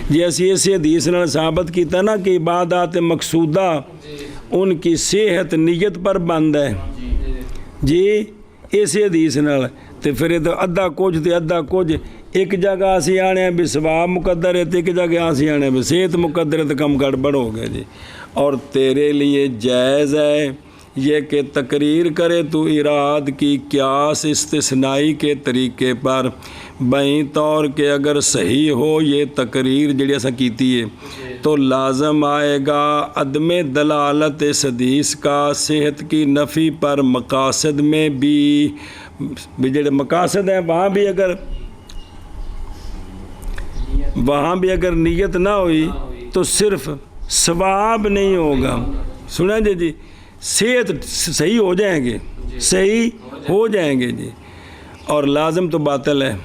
جی اسی اس حدیث نے ثابت کیتا نا کہ عبادات مقصودہ ان کی صحت نیت پر بند ہے. جی اس حدیث نال تے پھر ادھا کچھ تے ادھا کچھ، ایک جگہ اسی آنے بھی ثواب مقدر ہے، ایک جگہ اسی آنے بھی صحت مقدر ہے، تو کم گڑبڑ ہو گئے جی. اور تیرے لیے جائز ہے یہ کہ تقریر کرے تو اراد کی قیاس استثنائی کے طریقے پر، بہیں طور کہ اگر صحیح ہو یہ تقریر جڑی ایسا کیتی ہے تو لازم آئے گا عدم دلالت اس حدیث کا صحت کی نفی پر مقاصد میں بھی جڑے مقاصد ہیں وہاں بھی اگر نیت نہ ہوئی تو صرف ثواب نہیں ہوگا. سنیں جی صحت صحیح ہو جائیں گے، صحیح ہو جائیں گے جی. اور لازم تو باطل ہے.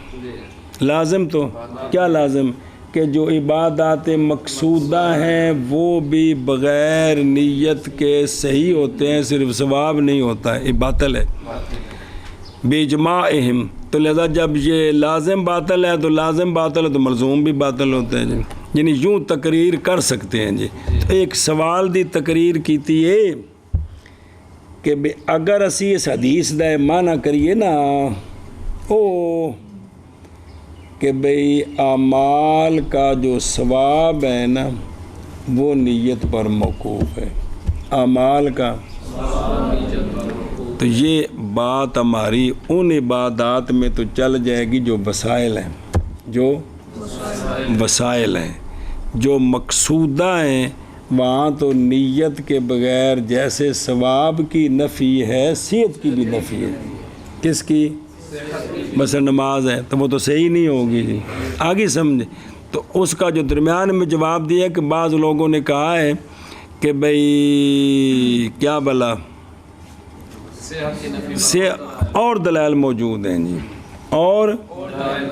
لازم تو کیا لازم؟ کہ جو عبادات مقصودہ ہیں وہ بھی بغیر نیت کے صحیح ہوتے ہیں، صرف ثواب نہیں ہوتا ہے، یہ باطل ہے باجماعہم. تو لہذا جب یہ لازم باطل ہے تو لازم باطل ہے تو ملزوم بھی باطل ہوتے ہیں جی. یعنی یوں تقریر کر سکتے ہیں جی. تو ایک سوال دی تقریر کیتی ہے کہ اگر اسی اس حدیث دا معنی کریے نا کہ بھئی اعمال کا جو ثواب ہے نا وہ نیت پر موقوف ہے، اعمال کا. تو یہ بات ہماری ان عبادات میں تو چل جائے گی جو وسائل ہیں، جو وسائل ہیں، جو مقصودہ ہیں وہاں تو نیت کے بغیر جیسے ثواب کی نفی ہے صحت کی بھی نفی ہے. کس کی؟ مثلا نماز ہے تو وہ تو صحیح نہیں ہوگی جی. آگے سمجھے. تو اس کا جو درمیان میں جواب دیا کہ بعض لوگوں نے کہا ہے کہ بھئی کیا بلا سے اور دلائل موجود ہیں جی، اور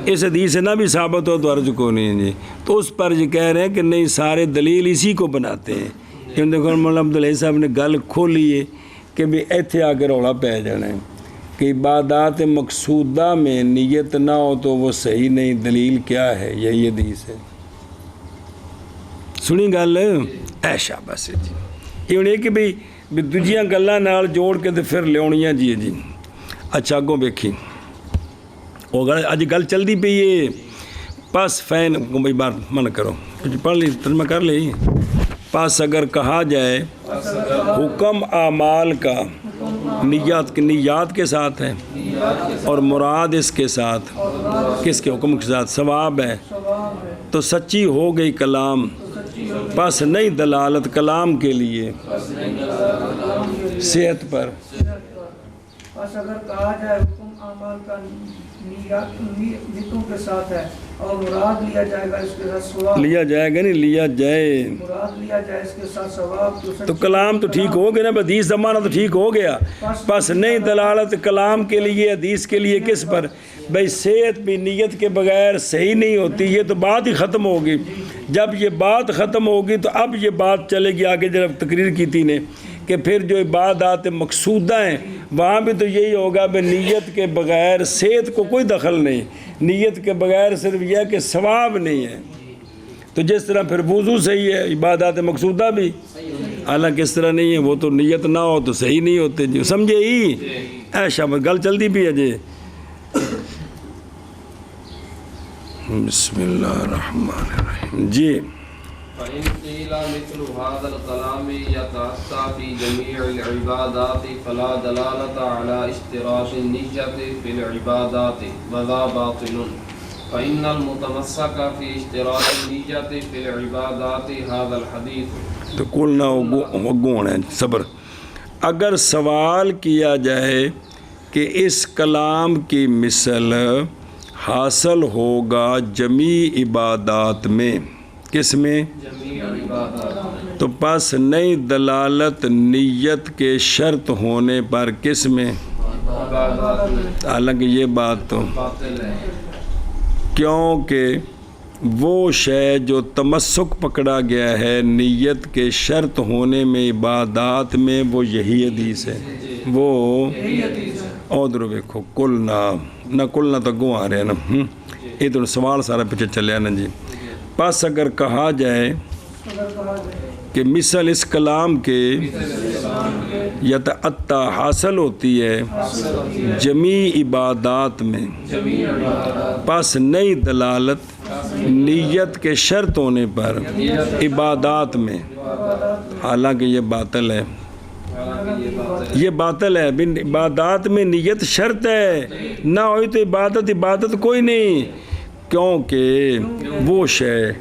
اس حدیث سے نہ بھی ثابت ہو تو عرض کو نہیں جی. تو اس پر یہ کہہ رہے ہیں کہ نہیں سارے دلیل اسی کو بناتے ہیں. ان دیکھو مولانا عبداللہ صاحب نے گل کھولی ہے کہ بھی ایتھے آ کے رولا پہ جانا ہے کہ عبادات مقصودہ میں نیت نہ ہو تو وہ صحیح نہیں. دلیل کیا ہے؟ یہی حدیث ہے. سنی گل ایشا بس جی. یہ ہونے کہ بھی دوجیاں گلاں نال جوڑ کے تو پھر لیاؤنیاں جی. اچھا اگوں ویکھی وہ گل اج گل چلتی پئی ہے. پس فین کو بھائی بار من کرو کچھ پڑھ لی ترجمہ کر لی. پس اگر کہا جائے حکم اعمال کا نیات کے ساتھ ہے اور مراد اس کے ساتھ کس کے حکم کے ساتھ ثواب ہے تو سچی ہو گئی کلام. پس نہیں دلالت کلام کے لیے صحت پر. بس اگر کہا جائے حکم اعمال کا نیتوں کے ساتھ ہے اور مراد لیا جائے گا اس کے ساتھ ثواب، لیا جائے گا نہیں لیا جائے مراد لیا جائے اس کے ساتھ ثواب تو کلام تو ٹھیک ہو گیا نا. حدیث زمانہ تو ٹھیک ہو گیا. پس نہیں دلالت کلام کے لیے حدیث کے لیے کس پر؟ بھئی صحت بھی نیت کے بغیر صحیح نہیں ہوتی. یہ تو بات ہی ختم ہوگی. جب یہ بات ختم ہوگی تو اب یہ بات چلے گی آگے جب تقریر کی تھی نے کہ پھر جو عبادات مقصودہ ہیں وہاں بھی تو یہی ہوگا بھئی نیت کے بغیر صحت کو کوئی دخل نہیں. نیت کے بغیر صرف یہ کہ ثواب نہیں ہے. تو جس طرح پھر وضو صحیح ہے عبادات مقصودہ بھی، حالانکہ اس طرح نہیں ہے، وہ تو نیت نہ ہو تو صحیح نہیں ہوتے جی، سمجھے ہی ایشا گل چلتی بھی ہے جی۔ بسم اللہ الرحمن الرحیم جی۔ فإن قيل مثل هذا الكلام يتأتى في جميع العبادات فلا دلالة على اشتراط النية في العبادات وذا باطل، فإن المتمسك في اشتراط النية في العبادات هذا الحديث۔ تو قلنا وگون ہے صبر، اگر سوال کیا جائے کہ اس کلام کی مثل حاصل ہوگا جمیع عبادات میں، کس میں؟ جميع العبادات، تو پس نئی دلالت نیت کے شرط ہونے پر کس میں؟ عبادات میں حالانکہ یہ بات تو باطل ہے، کیونکہ وہ شے جو تمسک پکڑا گیا ہے نیت کے شرط ہونے میں عبادات میں، وہ یہی حدیث ہے، وہ ادھر دیکھو کلنا نہ کلنا تو گو آ رہے ہیں نا، یہ تو سوال سارا پیچھے چلے نا جی۔ پس اگر کہا جائے کہ مثل اس کلام کے یتعطا حاصل ہوتی ہے جمیع عبادات میں، پس نئی دلالت نیت کے شرط ہونے پر عبادات میں، حالانکہ یہ باطل ہے، یہ باطل ہے، عبادات میں نیت شرط ہے، نہ ہوئی تو عبادت کوئی نہیں، کیونکہ وہ شے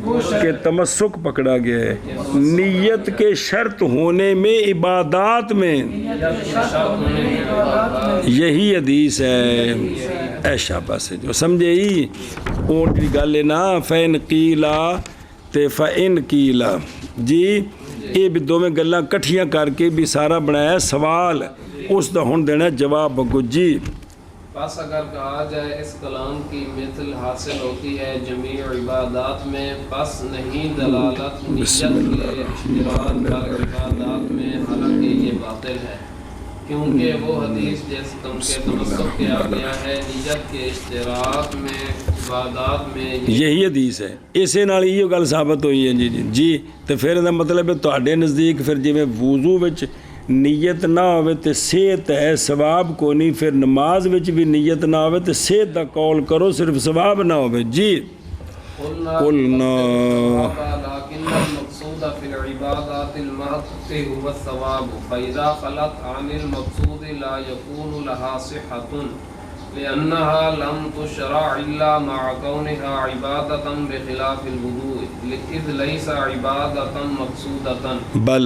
کہ تمسک پکڑا گیا ہے نیت کے شرط ہونے میں عبادات میں، یہی حدیث ہے ایشا پاس جو سمجھے ہی اون کی گل ہے نا، فین قیلا تے فین قیلا جی، یہ بھی دو میں گلاں کٹھیاں کر کے بھی سارا بنایا سوال، اس دا ہن دینا جواب بگو جی۔ بس اگر کہا جائے اس کلام کی مثل حاصل ہوتی ہے جمیع عبادات میں، بس نہیں دلالت نیت کے اشتراط پر عبادات میں، حالانکہ یہ باطل ہے، کیونکہ وہ حدیث جس تم کے تمسک کیا گیا ہے نیت کے اشتراط میں عبادات میں، یہی حدیث ہے، اسے نال یہ گل ثابت ہوئی ہے جی جی۔ تو پھر دا مطلب ہے تواڈے نزدیک پھر جویں وضو وچ نیت نہ ہوئے تے صحت ہے ثواب کو نہیں، پھر نماز وچ بھی نیت نہ ہوئے تے صحت دا قول کرو صرف ثواب نہ ہوئے جی۔ قلنا لیکن المقصود فی العبادات المحض هو الثواب، فإذا خلت عن المقصود لا يكون لها صحة، لأنها لم تشرع إلا مع كونها عبادة بخلاف الوضوء، إذ ليس عبادة مقصودة بل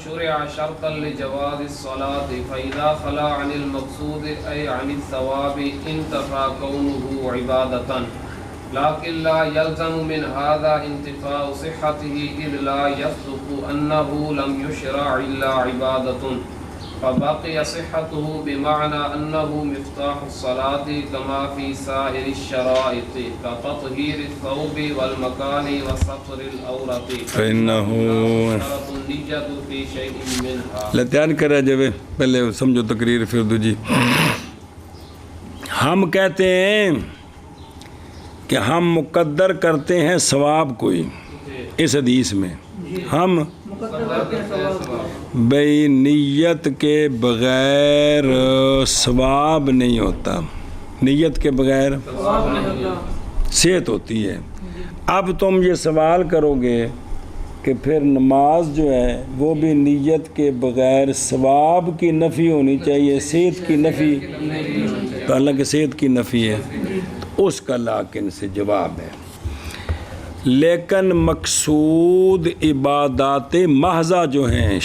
شرع شرطا لجواز الصلاة، فإذا خلا عن المقصود أي عن الثواب انتفى كونه عبادة، لكن لا يلزم من هذا انتفاء صحته، إذ لا يصدق أنه لم يشرع إلا عبادة، فبقي صحته بمعنى أنه مفتاح الصلاة كما في سائر الشرائط كتطهير الثوب والمكان وستر العورة، فإنه شرط النية في شيء منها۔ لتیان کرا جب پہلے سمجھو تقریر پھر دو جی۔ ہم کہتے ہیں کہ ہم مقدر کرتے ہیں ثواب کوئی اس حدیث میں، ہم بھئی نیت کے بغیر ثواب نہیں ہوتا، نیت کے بغیر صحت ہوتی ہے۔ اب تم یہ سوال کرو گے کہ پھر نماز جو ہے وہ بھی نیت کے بغیر ثواب کی نفی ہونی چاہیے، صحت کی نفی، تو حالانکہ صحت کی نفی ہے، تو اس کا لیکن سے جواب ہے، لیکن مقصود عبادات محضہ جو ہیں،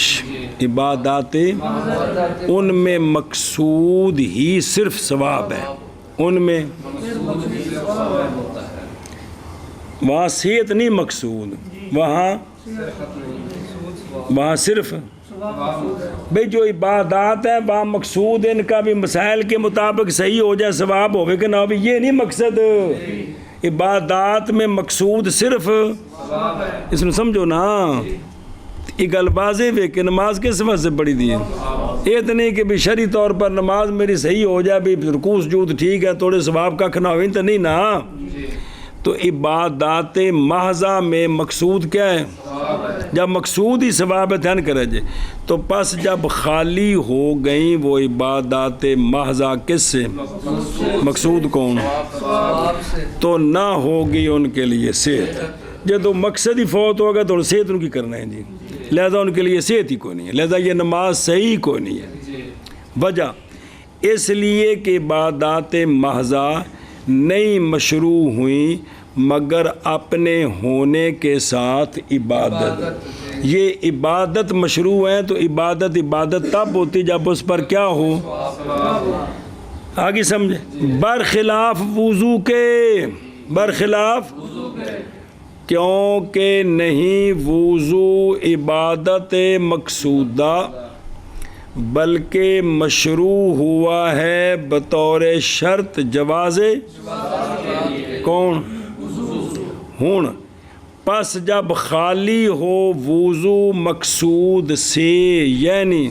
عبادات ان میں مقصود ہی صرف ثواب ہے، ان میں وہاں صحت نہیں مقصود، وہاں صرف بھئی جو عبادات ہیں وہاں مقصود ان کا بھی مسائل کے مطابق صحیح ہو جائے ثواب ہوئے کہ نہ ہو، یہ نہیں مقصد، عبادات میں مقصود صرف اس میں سمجھو نا، یہ گل واضح ہے کہ نماز کس وجہ سے پڑھی دی ہے، یہ تو نہیں کہ بھی شرعی طور پر نماز میری صحیح ہو جائے، بھی رکوع سجود ٹھیک ہے تھوڑے ثواب کا کھنا ہوئی تو نہیں نا، تو عبادات محضہ میں مقصود کیا ہے؟ جب مقصود ہی ثواب ہے دھیان کرے جے، تو پس جب خالی ہو گئیں وہ عبادات محضہ کس سے؟ مقصود کون؟ تو نہ ہوگی ان کے لیے صحت۔ جب تو مقصد ہی فوت ہوگا تو صحت ان کی کرنا ہے جی، لہذا ان کے لیے صحت ہی کوئی نہیں ہے، لہذا یہ نماز صحیح کوئی نہیں ہے۔ وجہ اس لیے کہ عبادات محضہ نہیں مشروع ہوئیں مگر اپنے ہونے کے ساتھ عبادت۔ یہ عبادت مشروع ہے تو عبادت تب ہوتی جب اس پر کیا ہو؟ آگے سمجھے؟ برخلاف وضو کے، برخلاف کیونکہ نہیں وضو عبادت مقصودہ بلکہ مشروع ہوا ہے بطور شرط جواز کون؟ ہون پس جب خالی ہو وضو مقصود سے، یعنی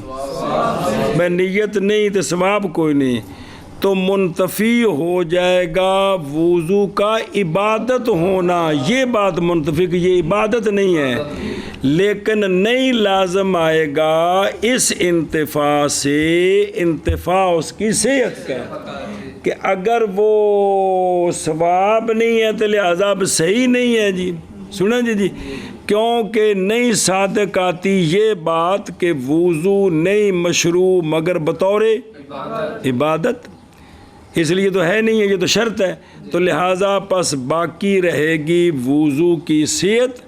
میں نیت نہیں تو ثواب کوئی نہیں، تو منتفی ہو جائے گا وضو کا عبادت ہونا۔ یہ بات منتفی کہ یہ عبادت نہیں ہے، لیکن نہیں لازم آئے گا اس انتفاع سے، انتفاع اس کی صحت کا، کہ اگر وہ ثواب نہیں ہے تو لہذا اب صحیح نہیں ہے جی۔ سنیں جی کیونکہ نہیں صادق آتی یہ بات کہ وضو نہیں مشروع مگر بطور عبادت، اس لیے تو ہے نہیں ہے، یہ تو شرط ہے، تو لہٰذا پس باقی رہے گی وضو کی صحت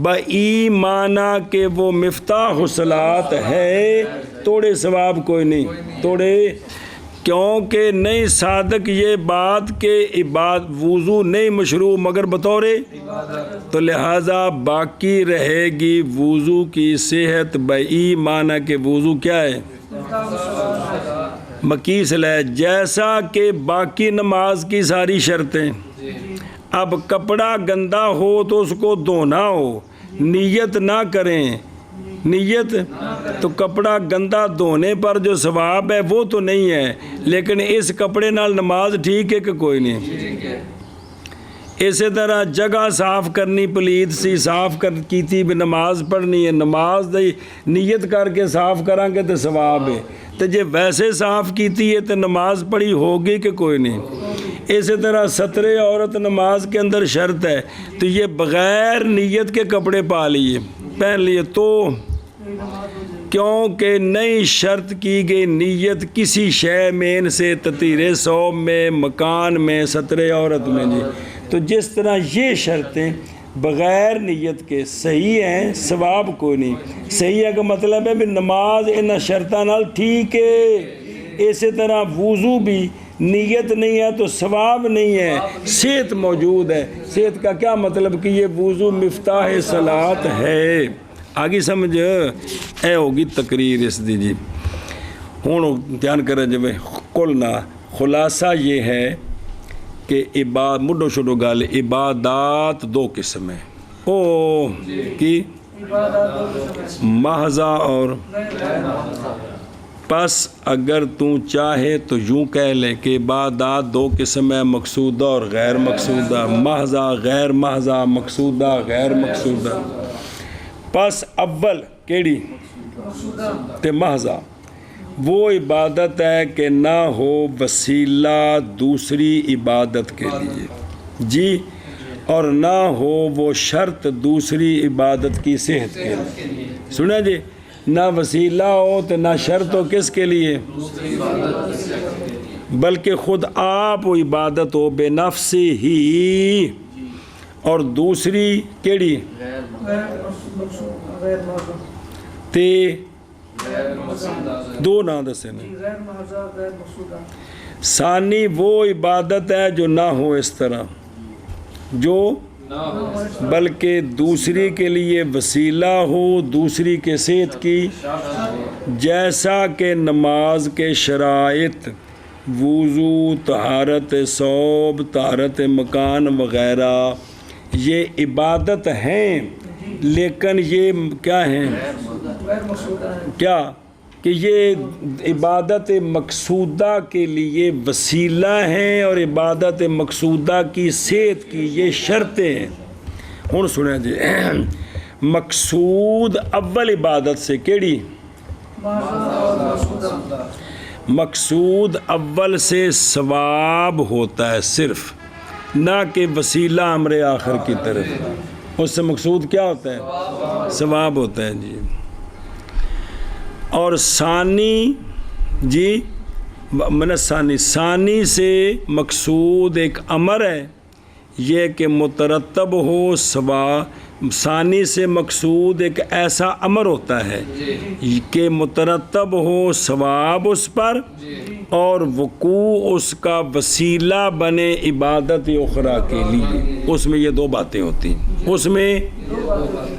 بإیمانہ کہ وہ مفتاح الصلاۃ ہے، توڑے ثواب کوئی نہیں، توڑے، کیونکہ نہیں صادق یہ بات کہ وضو نہیں مشروع مگر بطور، تو لہٰذا باقی رہے گی وضو کی صحت بإیمانہ کہ وضو کیا ہے؟ مقیس ہے، جیسا کہ باقی نماز کی ساری شرطیں۔ اب کپڑا گندا ہو تو اس کو دھونا ہو، نیت نہ کریں، نیت تو کپڑا گندا دھونے پر جو ثواب ہے وہ تو نہیں ہے، لیکن اس کپڑے نال نماز ٹھیک ہے کہ کوئی نہیں؟ اسی طرح جگہ صاف کرنی پلیت سی صاف کیتی بھی نماز پڑھنی ہے، نماز دی نیت کر کے صاف کریں گے تو ثواب ہے، تو جے ویسے صاف کیتی ہے تو نماز پڑھی ہوگی کہ کوئی نہیں؟ اسی طرح سترے عورت نماز کے اندر شرط ہے، تو یہ بغیر نیت کے کپڑے پہن لیے تو کیونکہ نئی شرط کی گئی نیت کسی شے میں ان سے تطہیر ثوب میں، مکان میں، سترے عورت میں جی، تو جس طرح یہ شرطیں بغیر نیت کے صحیح ہیں، ثواب کوئی نہیں، صحیح ہے کا مطلب ہے بھی نماز ان شرطاں نال ٹھیک ہے۔ اسی طرح وضو بھی نیت نہیں ہے تو ثواب نہیں ہے، صحت موجود ہے، صحت کا کیا مطلب کہ یہ وضو مفتاح صلاۃ ہے۔ آگے سمجھ اے ہوگی تقریر اس دی جی۔ ہوں دھیان کریں جب قلنا خلاصہ یہ ہے کہ مڈو شڈو گل عبادات دو قسم ہیں، او کی محضہ اور پس اگر تو چاہے تو یوں کہہ لے کہ عبادات دو قسم ہے، مقصودہ اور غیر مقصودہ، محضہ غیر محضہ، مقصودہ غیر مقصودہ۔ پس اول کیڑی تے محضہ وہ عبادت ہے کہ نہ ہو وسیلہ دوسری عبادت کے لیے جی، اور نہ ہو وہ شرط دوسری عبادت کی صحت کے لیے۔ سنا جی، نہ وسیلہ ہو تو نہ شرط ہو کس کے لیے، بلکہ خود آپ وہ عبادت ہو بے نفس ہی، اور دوسری کیڑی تے دو نہ دسے ثانی وہ عبادت ہے جو نہ ہو اس طرح، جو بلکہ دوسری کے لیے وسیلہ ہو دوسری کے صحت کی، جیسا کہ نماز کے شرائط وضو، طہارت ثوب، طہارت مکان وغیرہ یہ عبادت ہیں، لیکن یہ کیا ہیں؟ کیا کہ یہ عبادت مقصودہ کے لیے وسیلہ ہیں اور عبادت مقصودہ کی صحت کی یہ شرطیں ہیں. ہن سنیں جی مقصود اول عبادت سے کیڑی؟ مقصود اول سے ثواب ہوتا ہے صرف، نہ کہ وسیلہ امر آخر کی طرف. اس سے مقصود کیا ہوتا ہے؟ ثواب ہوتا ہے جی. اور ثانی جی ثانی سے مقصود ایک امر ہے، یہ کہ مترتب ہو ثواب. ثانی سے مقصود ایک ایسا امر ہوتا ہے کہ مترتب ہو ثواب اس پر اور وقوع اس کا وسیلہ بنے عبادت اخرى کے لیے. اس میں یہ دو باتیں ہوتی ہیں. اس میں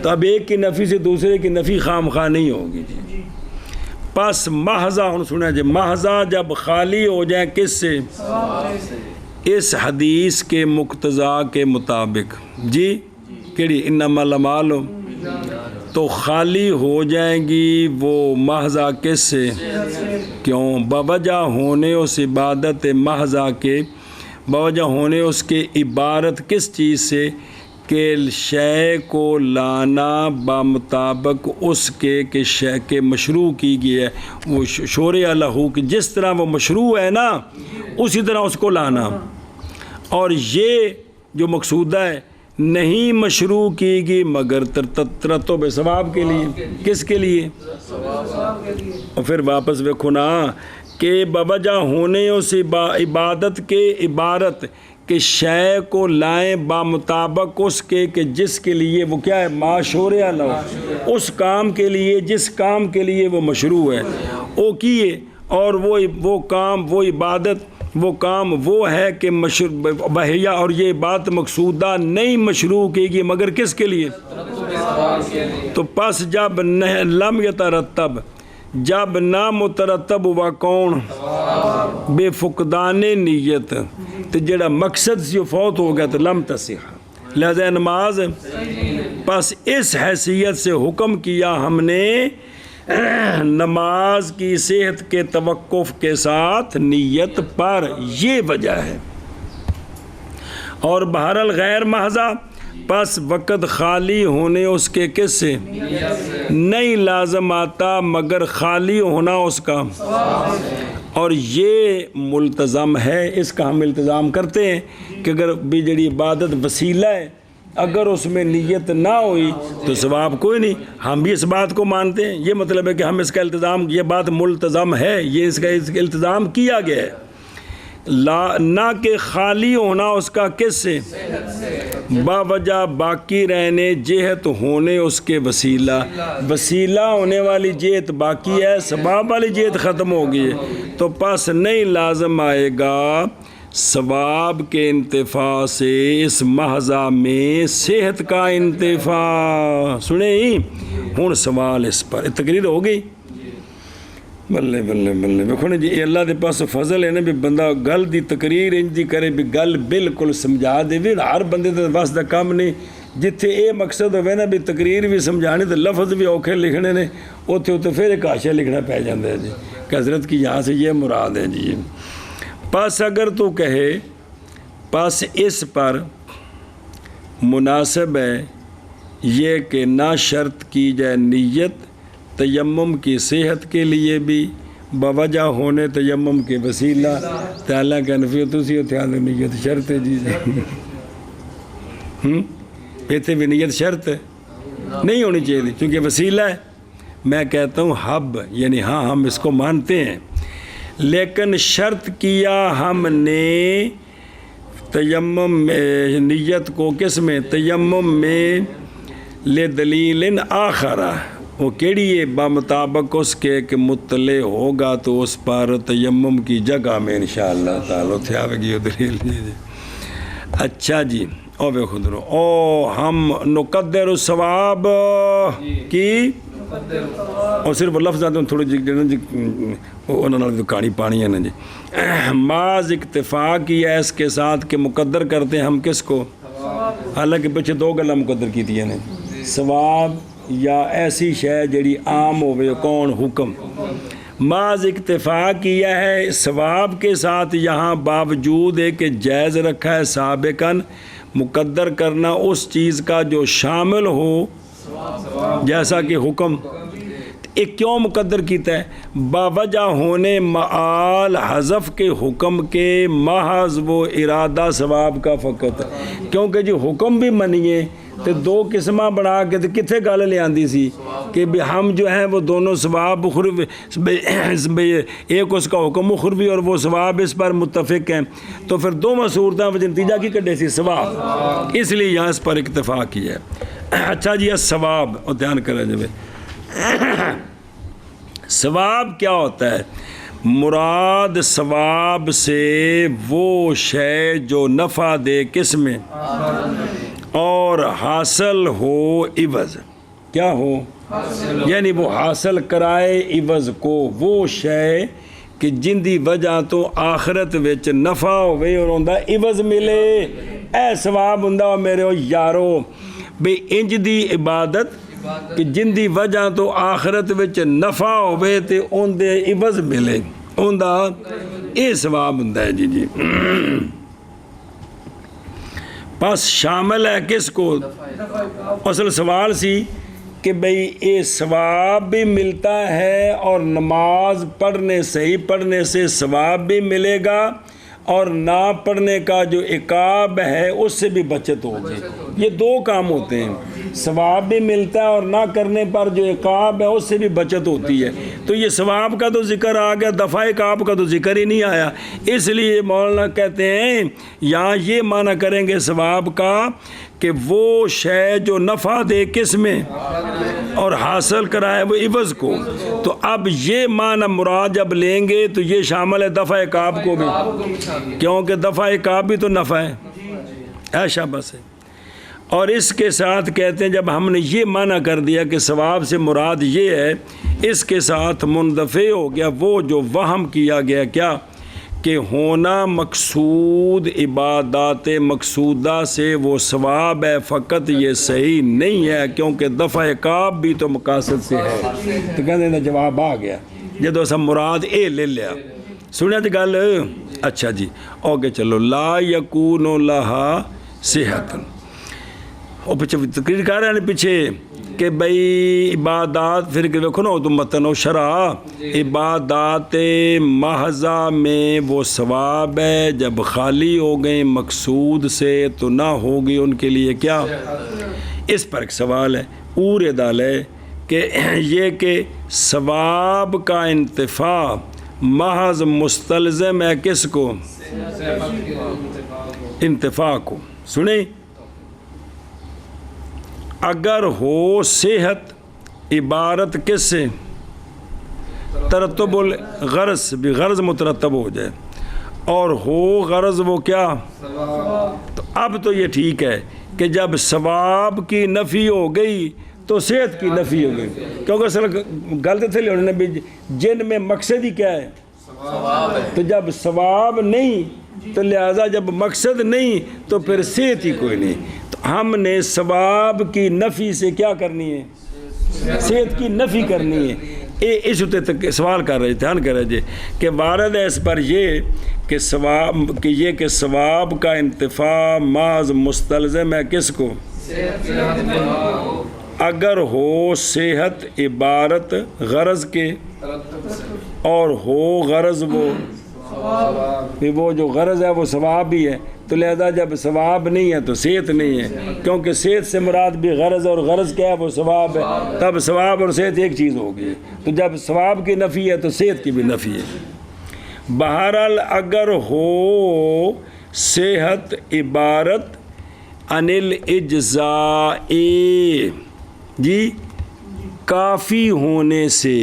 تب ایک کی نفی سے دوسرے کی نفی خام خواہ نہیں ہوگی جی. پس محضہ سنیں جی محضہ جب خالی ہو جائیں کس سے؟ اس حدیث کے مقتضا کے مطابق جی کیڑی انما الاعمال، تو خالی ہو جائیں گی وہ محضہ کس سے؟ کیوں؟ بوجہ ہونے اس عبادت محضہ کے، بوجہ ہونے اس کے عبارت کس چیز سے؟ کہ شے کو لانا بمطابق اس کے کہ شے کے مشروع کی گئی ہے، وہ شورع لہو کہ جس طرح وہ مشروع ہے نا اسی طرح اس کو لانا. اور یہ جو مقصودہ ہے نہیں مشروع کی گئی مگر ترتب ثواب کے لیے. کس کے لیے؟ اور پھر واپس دیکھو نا کہ بوجہ ہونے اس عبادت کے عبارت کہ شے کو لائیں بمطابق اس کے کہ جس کے لیے وہ کیا ہے؟ معشور لہو، اس کام کے لیے جس کام کے لیے وہ مشروع ہے وہ کیے. اور وہ کام وہ عبادت وہ کام وہ ہے کہ بہیا، اور یہ بات مقصودہ نہیں مشروع کی گئی مگر کس کے لیے؟ تو پس جب لم یترتب، جب نہ مترتب ہوا کون؟ بے فقدان نیت، تو جڑا مقصد سے فوت ہو گیا تو لم تصح، لہذا نماز. پس اس حیثیت سے حکم کیا ہم نے نماز کی صحت کے توقف کے ساتھ نیت پر، یہ وجہ ہے. اور بہرحال غیر محضہ پس وقت خالی ہونے اس کے کس سے؟ نہیں لازم آتا مگر خالی ہونا اس کا. اور یہ ملتزم ہے، اس کا ہم التزام کرتے ہیں کہ اگر بھی جڑی عبادت وسیلہ ہے اگر اس میں نیت نہ ہوئی تو ثواب کوئی نہیں. ہم بھی اس بات کو مانتے ہیں، یہ مطلب ہے کہ ہم اس کا التزام، یہ بات ملتزم ہے، یہ اس کا التزام کیا گیا ہے. نہ کہ خالی ہونا اس کا کس سے؟ باوجہ باقی رہنے جہت ہونے اس کے وسیلہ، وسیلہ ہونے والی جہت باقی ہے، ثواب والی جہت ختم ہو گئی ہے. تو پس نہیں لازم آئے گا ثواب کے انتفاع سے اس محضہ میں صحت کا انتفاع. سنیں ہی ہوں سوال اس پر تقریر ہو گئی. بلے بلے بلے دیکھو نا جی، یہ اللہ دے پاس فضل ہے نا بھی بندہ گل دی تقریر انج دی کرے بھی گل بالکل سمجھا دے. بھی ہر بندے دے بس دا کام نہیں، جتھے اے مقصد ہوئے نا بھی تقریر بھی سمجھانی تو لفظ بھی اوکھے لکھنے نے، اوتھے پھر ایک حاشیہ لکھنا پہ جاتا ہے جی کہ حضرت کی یہاں سے یہ مراد ہے جی. پس اگر تو کہے پس اس پر مناسب ہے یہ کہ نہ شرط کی جائے نیت تیمم کی صحت کے لیے بھی بوجہ ہونے تیمم کے وسیلہ تعالیٰ کا نفی تسی اتحاد نیت شرط ہے جی. ایتھے بھی نیت شرط ہے نہیں ہونی چاہیے کیونکہ وسیلہ ہے. میں کہتا ہوں حب یعنی ہاں ہم اس کو مانتے ہیں، لیکن شرط کیا ہم نے تیمم میں نیت کو کس میں؟ تیمم میں لدلیل آخرہ، وہ کیڑی ہے؟ بمطابق اس کے کہ مطلع ہوگا تو اس پر تیمم کی جگہ میں انشاءاللہ تعالیٰ تھے آوے گی دلیل. اچھا جی او بے خدرو او ہم نقدر الثواب کی اور صرف لفظ آتے ہیں تھوڑی جی انہوں نے کہانی پانی ہے نا جی. معاذ اکتفا کیا اس کے ساتھ کہ مقدر کرتے ہیں ہم کس کو؟ حالانکہ پیچھے دو گلا مقدر کی تھی ثواب یا ایسی شے جڑی عام ہوئے کون حکم محض اکتفا کیا ہے ثواب کے ساتھ یہاں باوجود ہے کہ جائز رکھا ہے سابقاً مقدر کرنا اس چیز کا جو شامل ہو جیسا کہ حکم ایک کیوں مقدر کیتا ہے باوجہ ہونے معال حذف کے حکم کے محض وہ ارادہ ثواب کا فقط کیونکہ جو حکم بھی منیے تو دو قسمہ بنا کے تو کتنے گل لے آندی سی کہ ہم جو ہیں وہ دونوں ثواب ایک اس کا حکم اخروی اور وہ ثواب اس پر متفق ہیں تو پھر دونوں صورتیں وجہ نتیجہ کی کڈے سی ثواب اس لیے یہاں اس پر اکتفا کیا ہے اچھا جی ثواب اور دھیان کریں جب ثواب کیا ہوتا ہے مراد ثواب سے وہ شے جو نفع دے کس میں اور حاصل ہو عوض کیا ہو یعنی وہ حاصل کرائے عوض کو وہ شے کہ جن دی وجہ تو آخرت وچ نفع ہوئے اور اندہ عوض ملے اے ثواب اندہ میرے یارو بے انج دی عبادت کہ جن دی وجہ تو آخرت وچ نفع ہوئے تے ان دے عوض ملے ان دا اے ثواب ہوندا ہے جی جی پس شامل ہے کس کو اصل سوال سی کہ بھئی اے ثواب بھی ملتا ہے اور نماز پڑھنے صحیح پڑھنے سے ثواب بھی ملے گا اور نہ پڑھنے کا جو عقاب ہے اس سے بھی بچت ہوگی یہ دو کام ہوتے ہیں ثواب بھی ملتا ہے اور نہ کرنے پر جو عقاب ہے اس سے بھی بچت ہوتی ہے تو یہ ثواب کا تو ذکر آ گیا دفع عقاب کا تو ذکر ہی نہیں آیا اس لیے مولانا کہتے ہیں یہاں یہ معنی کریں گے ثواب کا کہ وہ شے جو نفع دے کس میں اور حاصل کرائے وہ عوض کو تو اب یہ معنی مراد جب لیں گے تو یہ شامل ہے دفع عقاب کو بھی کیونکہ دفع عقاب بھی تو نفع ہے ایشا بس ہے اور اس کے ساتھ کہتے ہیں جب ہم نے یہ معنی کر دیا کہ ثواب سے مراد یہ ہے اس کے ساتھ مندفع ہو گیا وہ جو وہم کیا گیا کیا کہ ہونا مقصود عبادات مقصودہ سے وہ ثواب ہے فقط یہ صحیح نہیں ہے کیونکہ دفع عقاب بھی تو مقاصد سے ہے تو کہتے ہیں جواب آ گیا جدو ایسا مراد اے لے لیا سنیا تھی گل اچھا جی اوکے چلو لا یکون لہا صحت اور پیچھے تقریر کر رہے ہیں پیچھے کہ بھئی عبادات پھر کہ دیکھو نا تو متن و شرع عبادات محضہ میں وہ ثواب ہے جب خالی ہو گئیں مقصود سے تو نہ ہوگی ان کے لیے کیا اس پر ایک سوال ہے اور دال ہے کہ یہ کہ ثواب کا انتفاع محض مستلزم ہے کس کو انتفاع کو سنیں اگر ہو صحت عبارت کس سے ترتب الغرض بھی غرض مترتب ہو جائے اور ہو غرض وہ کیا تو اب تو یہ ٹھیک ہے کہ جب ثواب کی نفی ہو گئی تو صحت کی نفی ہو گئی کیونکہ اصل غلط تھے انہوں نے بھی جن میں مقصد ہی کیا ہے تو جب ثواب نہیں تو لہذا جب مقصد نہیں تو پھر صحت ہی کوئی نہیں ہم نے ثواب کی نفی سے کیا کرنی ہے صحت کی نفی کرنی ہے اس تک سوال کر رہے دھیان کر رہے کہ وارد ہے اس پر یہ کہ ثواب کا انتفاع محض مستلزم ہے کس کو اگر ہو صحت عبارت غرض کے اور ہو غرض وہ جو غرض ہے وہ ثواب بھی ہے تو لہذا جب ثواب نہیں ہے تو صحت نہیں ہے کیونکہ صحت سے مراد بھی غرض اور غرض کیا ہے وہ ثواب ہے تب ثواب اور صحت ایک چیز ہوگی تو جب ثواب کی نفی ہے تو صحت کی بھی نفی ہے بہرحال اگر ہو صحت عبارت عن الاجزاء جی کافی ہونے سے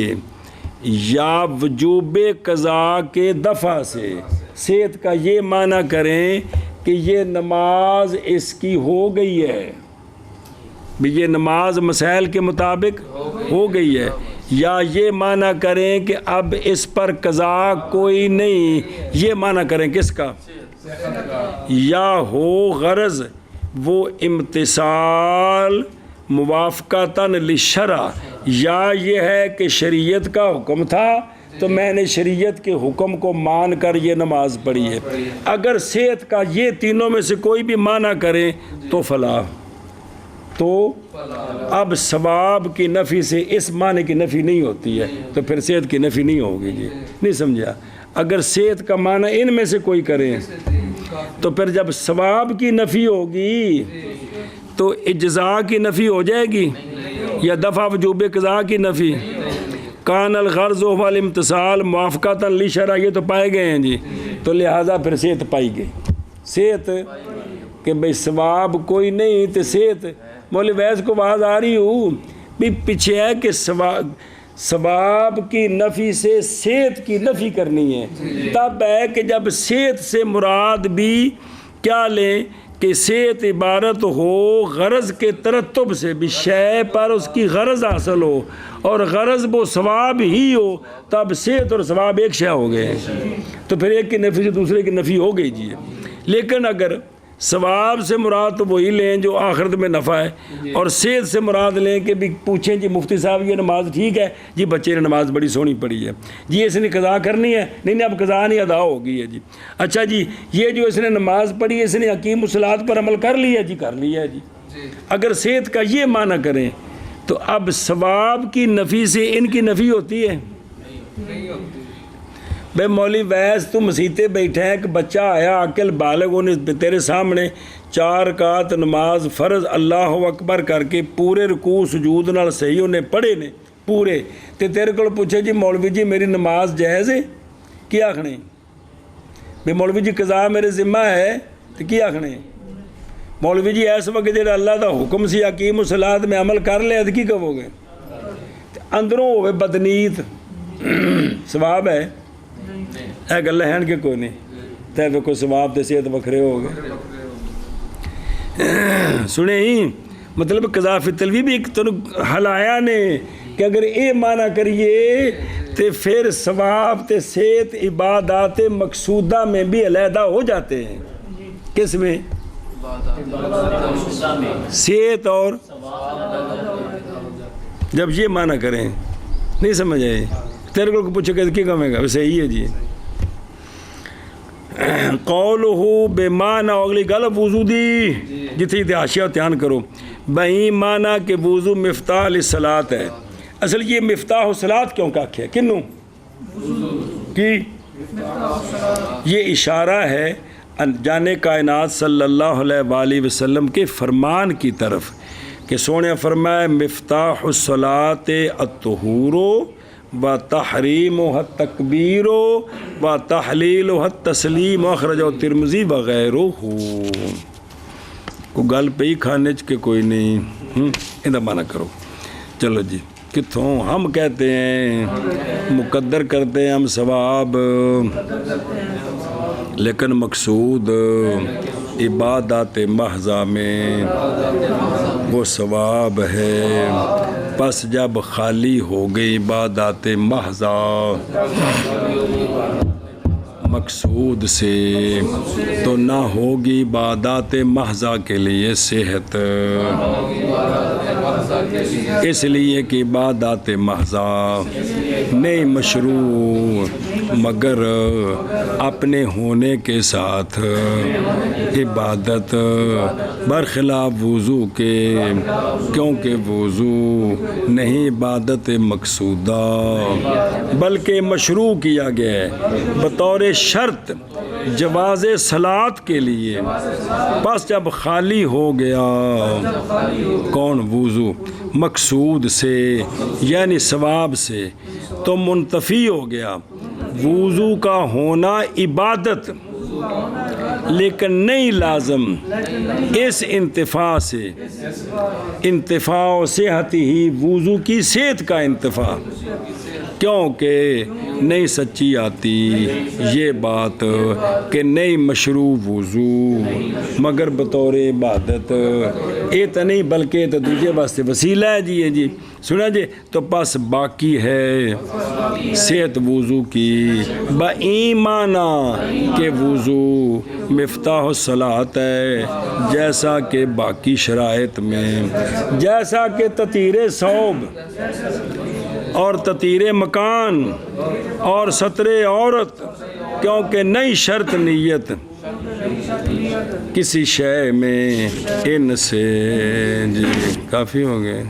یا وجوب قضا کے دفع سے صحت کا یہ معنی کریں کہ یہ نماز اس کی ہو گئی ہے بھی یہ نماز مسائل کے مطابق ہو گئی ہے یا یہ معنی کریں کہ اب اس پر قضا کوئی نہیں یہ معنی کریں کس کا یا ہو غرض وہ امتثال موافقتاً للشرع، یا یہ ہے کہ شریعت کا حکم تھا تو میں نے شریعت کے حکم کو مان کر یہ نماز پڑھی ہے۔ اگر صحت کا یہ تینوں میں سے کوئی بھی معنی کریں تو فلاح، تو اب ثواب کی نفی سے اس معنی کی نفی نہیں ہوتی ہے، تو پھر صحت کی نفی نہیں ہوگی جی، نہیں سمجھا؟ اگر صحت کا معنی ان میں سے کوئی کریں تو پھر جب ثواب کی نفی ہوگی تو اجزاء کی نفی ہو جائے گی یا دفع وجوب قضاء کی نفی؟ کان الغرض والامتصال موافقتاً للشرع، یہ تو پائے گئے ہیں جی، تو لہٰذا پھر صحت پائی گئی، صحت کہ بھئی ثواب کوئی نہیں تو صحت۔ مولوی ویس کو آواز آ رہی ہوں بھی پیچھے ہے کہ ثواب کی نفی سے صحت کی نفی کرنی ہے، تب ہے کہ جب صحت سے مراد بھی کیا لیں کہ صحت عبارت ہو غرض کے ترتب سے، بھی شے پر اس کی غرض حاصل ہو اور غرض وہ ثواب ہی ہو، تب صحت اور ثواب ایک شے ہو گئے، تو پھر ایک کی نفی سے دوسرے کی نفی ہو گئی جی۔ لیکن اگر ثواب سے مراد تو وہی لیں جو آخرت میں نفع ہے، اور صحت سے مراد لیں کہ بھی پوچھیں جی مفتی صاحب یہ نماز ٹھیک ہے جی، بچے نے نماز بڑی سونی پڑھی ہے جی، اس نے قضا کرنی ہے، نہیں اب قضا نہیں ادا ہو گئی ہے جی، اچھا جی یہ جو اس نے نماز پڑھی ہے اس نے حکیم الصلاۃ پر عمل کر لیا جی، کر لیا ہے جی۔ اگر صحت کا یہ معنی کریں تو اب ثواب کی نفی سے ان کی نفی ہوتی ہے؟ بھائی مولوی ویس تم مسیتے بیٹھے ہیں کہ بچہ آیا عاقل بالغ، انہیں تیرے سامنے 4 رکعت نماز فرض اللہ اکبر کر کے پورے رکوع سجود نال صحیح انہیں پڑھے نے پورے، تے تیرے کو پوچھے جی مولوی جی میری نماز جائز ہے، کی آکھنے؟ بھائی مولوی جی قضا میرے ذمہ ہے تو کی آکھنے؟ مولوی جی اس وقت جڑا اللہ دا حکم سی حکیم الصلاۃ میں عمل کر لیا تو کی کہو گے؟ اندروں ہوئے بدنیت ثواب ہے، اے گلے ہیں کہ کوئی نہیں، تے کوئی ثواب تے صحت وکھرے ہو گئے۔ سنے ہی مطلب قضا فی التلوی بھی ایک حل آیا نے کہ اگر اے معنی کریے تے پھر ثواب تے صحت عبادات مقصودہ میں بھی علیحدہ ہو جاتے ہیں۔ کس میں؟ صحت اور جب یہ معنی کریں نہیں سمجھ آئے، تیرے کو پوچھے کہ کی کمے گا ویسے ہی ہے جی۔ قولہ بے معنی اگلی گل وضو دی جتنی اتحاشیہ دھیان کرو، بہی معنی کہ وضو مفتاح الصلاۃ ہے۔ اصل یہ مفتاح الصلاۃ کیوں کہا ہے؟ کنوں کی؟ یہ اشارہ ہے جانے کائنات صلی اللہ علیہ وآلہ وسلم کے فرمان کی طرف کہ سونے فرمائے مفتاح الصلاۃ الطہور و تحریمها التکبیر و تحلیلها التسلیم اخرجہ ترمذی وغیرہ۔ کو گل پہ ہی کھانے کے کوئی نہیں، اندہ مانا کرو۔ چلو جی کتوں ہم کہتے ہیں مقدر کرتے ہیں ہم ثواب، لیکن مقصود عبادات محضہ میں وہ ثواب ہے۔ پس جب خالی ہو گئی عبادات محضہ مقصود سے تو نہ ہوگی عبادات محضہ کے لیے صحت، اس لیے کہ عبادات محضہ نہیں مشروع مگر اپنے ہونے کے ساتھ عبادت برخلاف وضو کے، کیونکہ وضو نہیں عبادت مقصودہ بلکہ مشروع کیا گیا ہے بطور شرط جواز صلاۃ کے لیے۔ بس جب خالی ہو گیا کون؟ وضو مقصود سے یعنی ثواب سے، تو منتفی ہو گیا وضو کا ہونا عبادت، لیکن نہیں لازم اس انتفاع سے، انتفاع صحت ہی وضو کی صحت کا انتفاع، کیونکہ نہیں سچی آتی یہ بات کہ نہیں مشروع وضو مگر بطور عبادت یہ تو نہیں بلکہ تو دوسرے واسطے وسیلہ ہے جی سنا جی تو پس باقی ہے صحت وضو کی با ایمانہ کہ وضو مفتاح الصلاۃ ہے جیسا کہ باقی شرائط میں جیسا کہ تطہیر ثوب اور تطہیر مکان اور ستر عورت کیونکہ نئی شرط نیت کسی شے میں ان سے جی کافی ہو گئے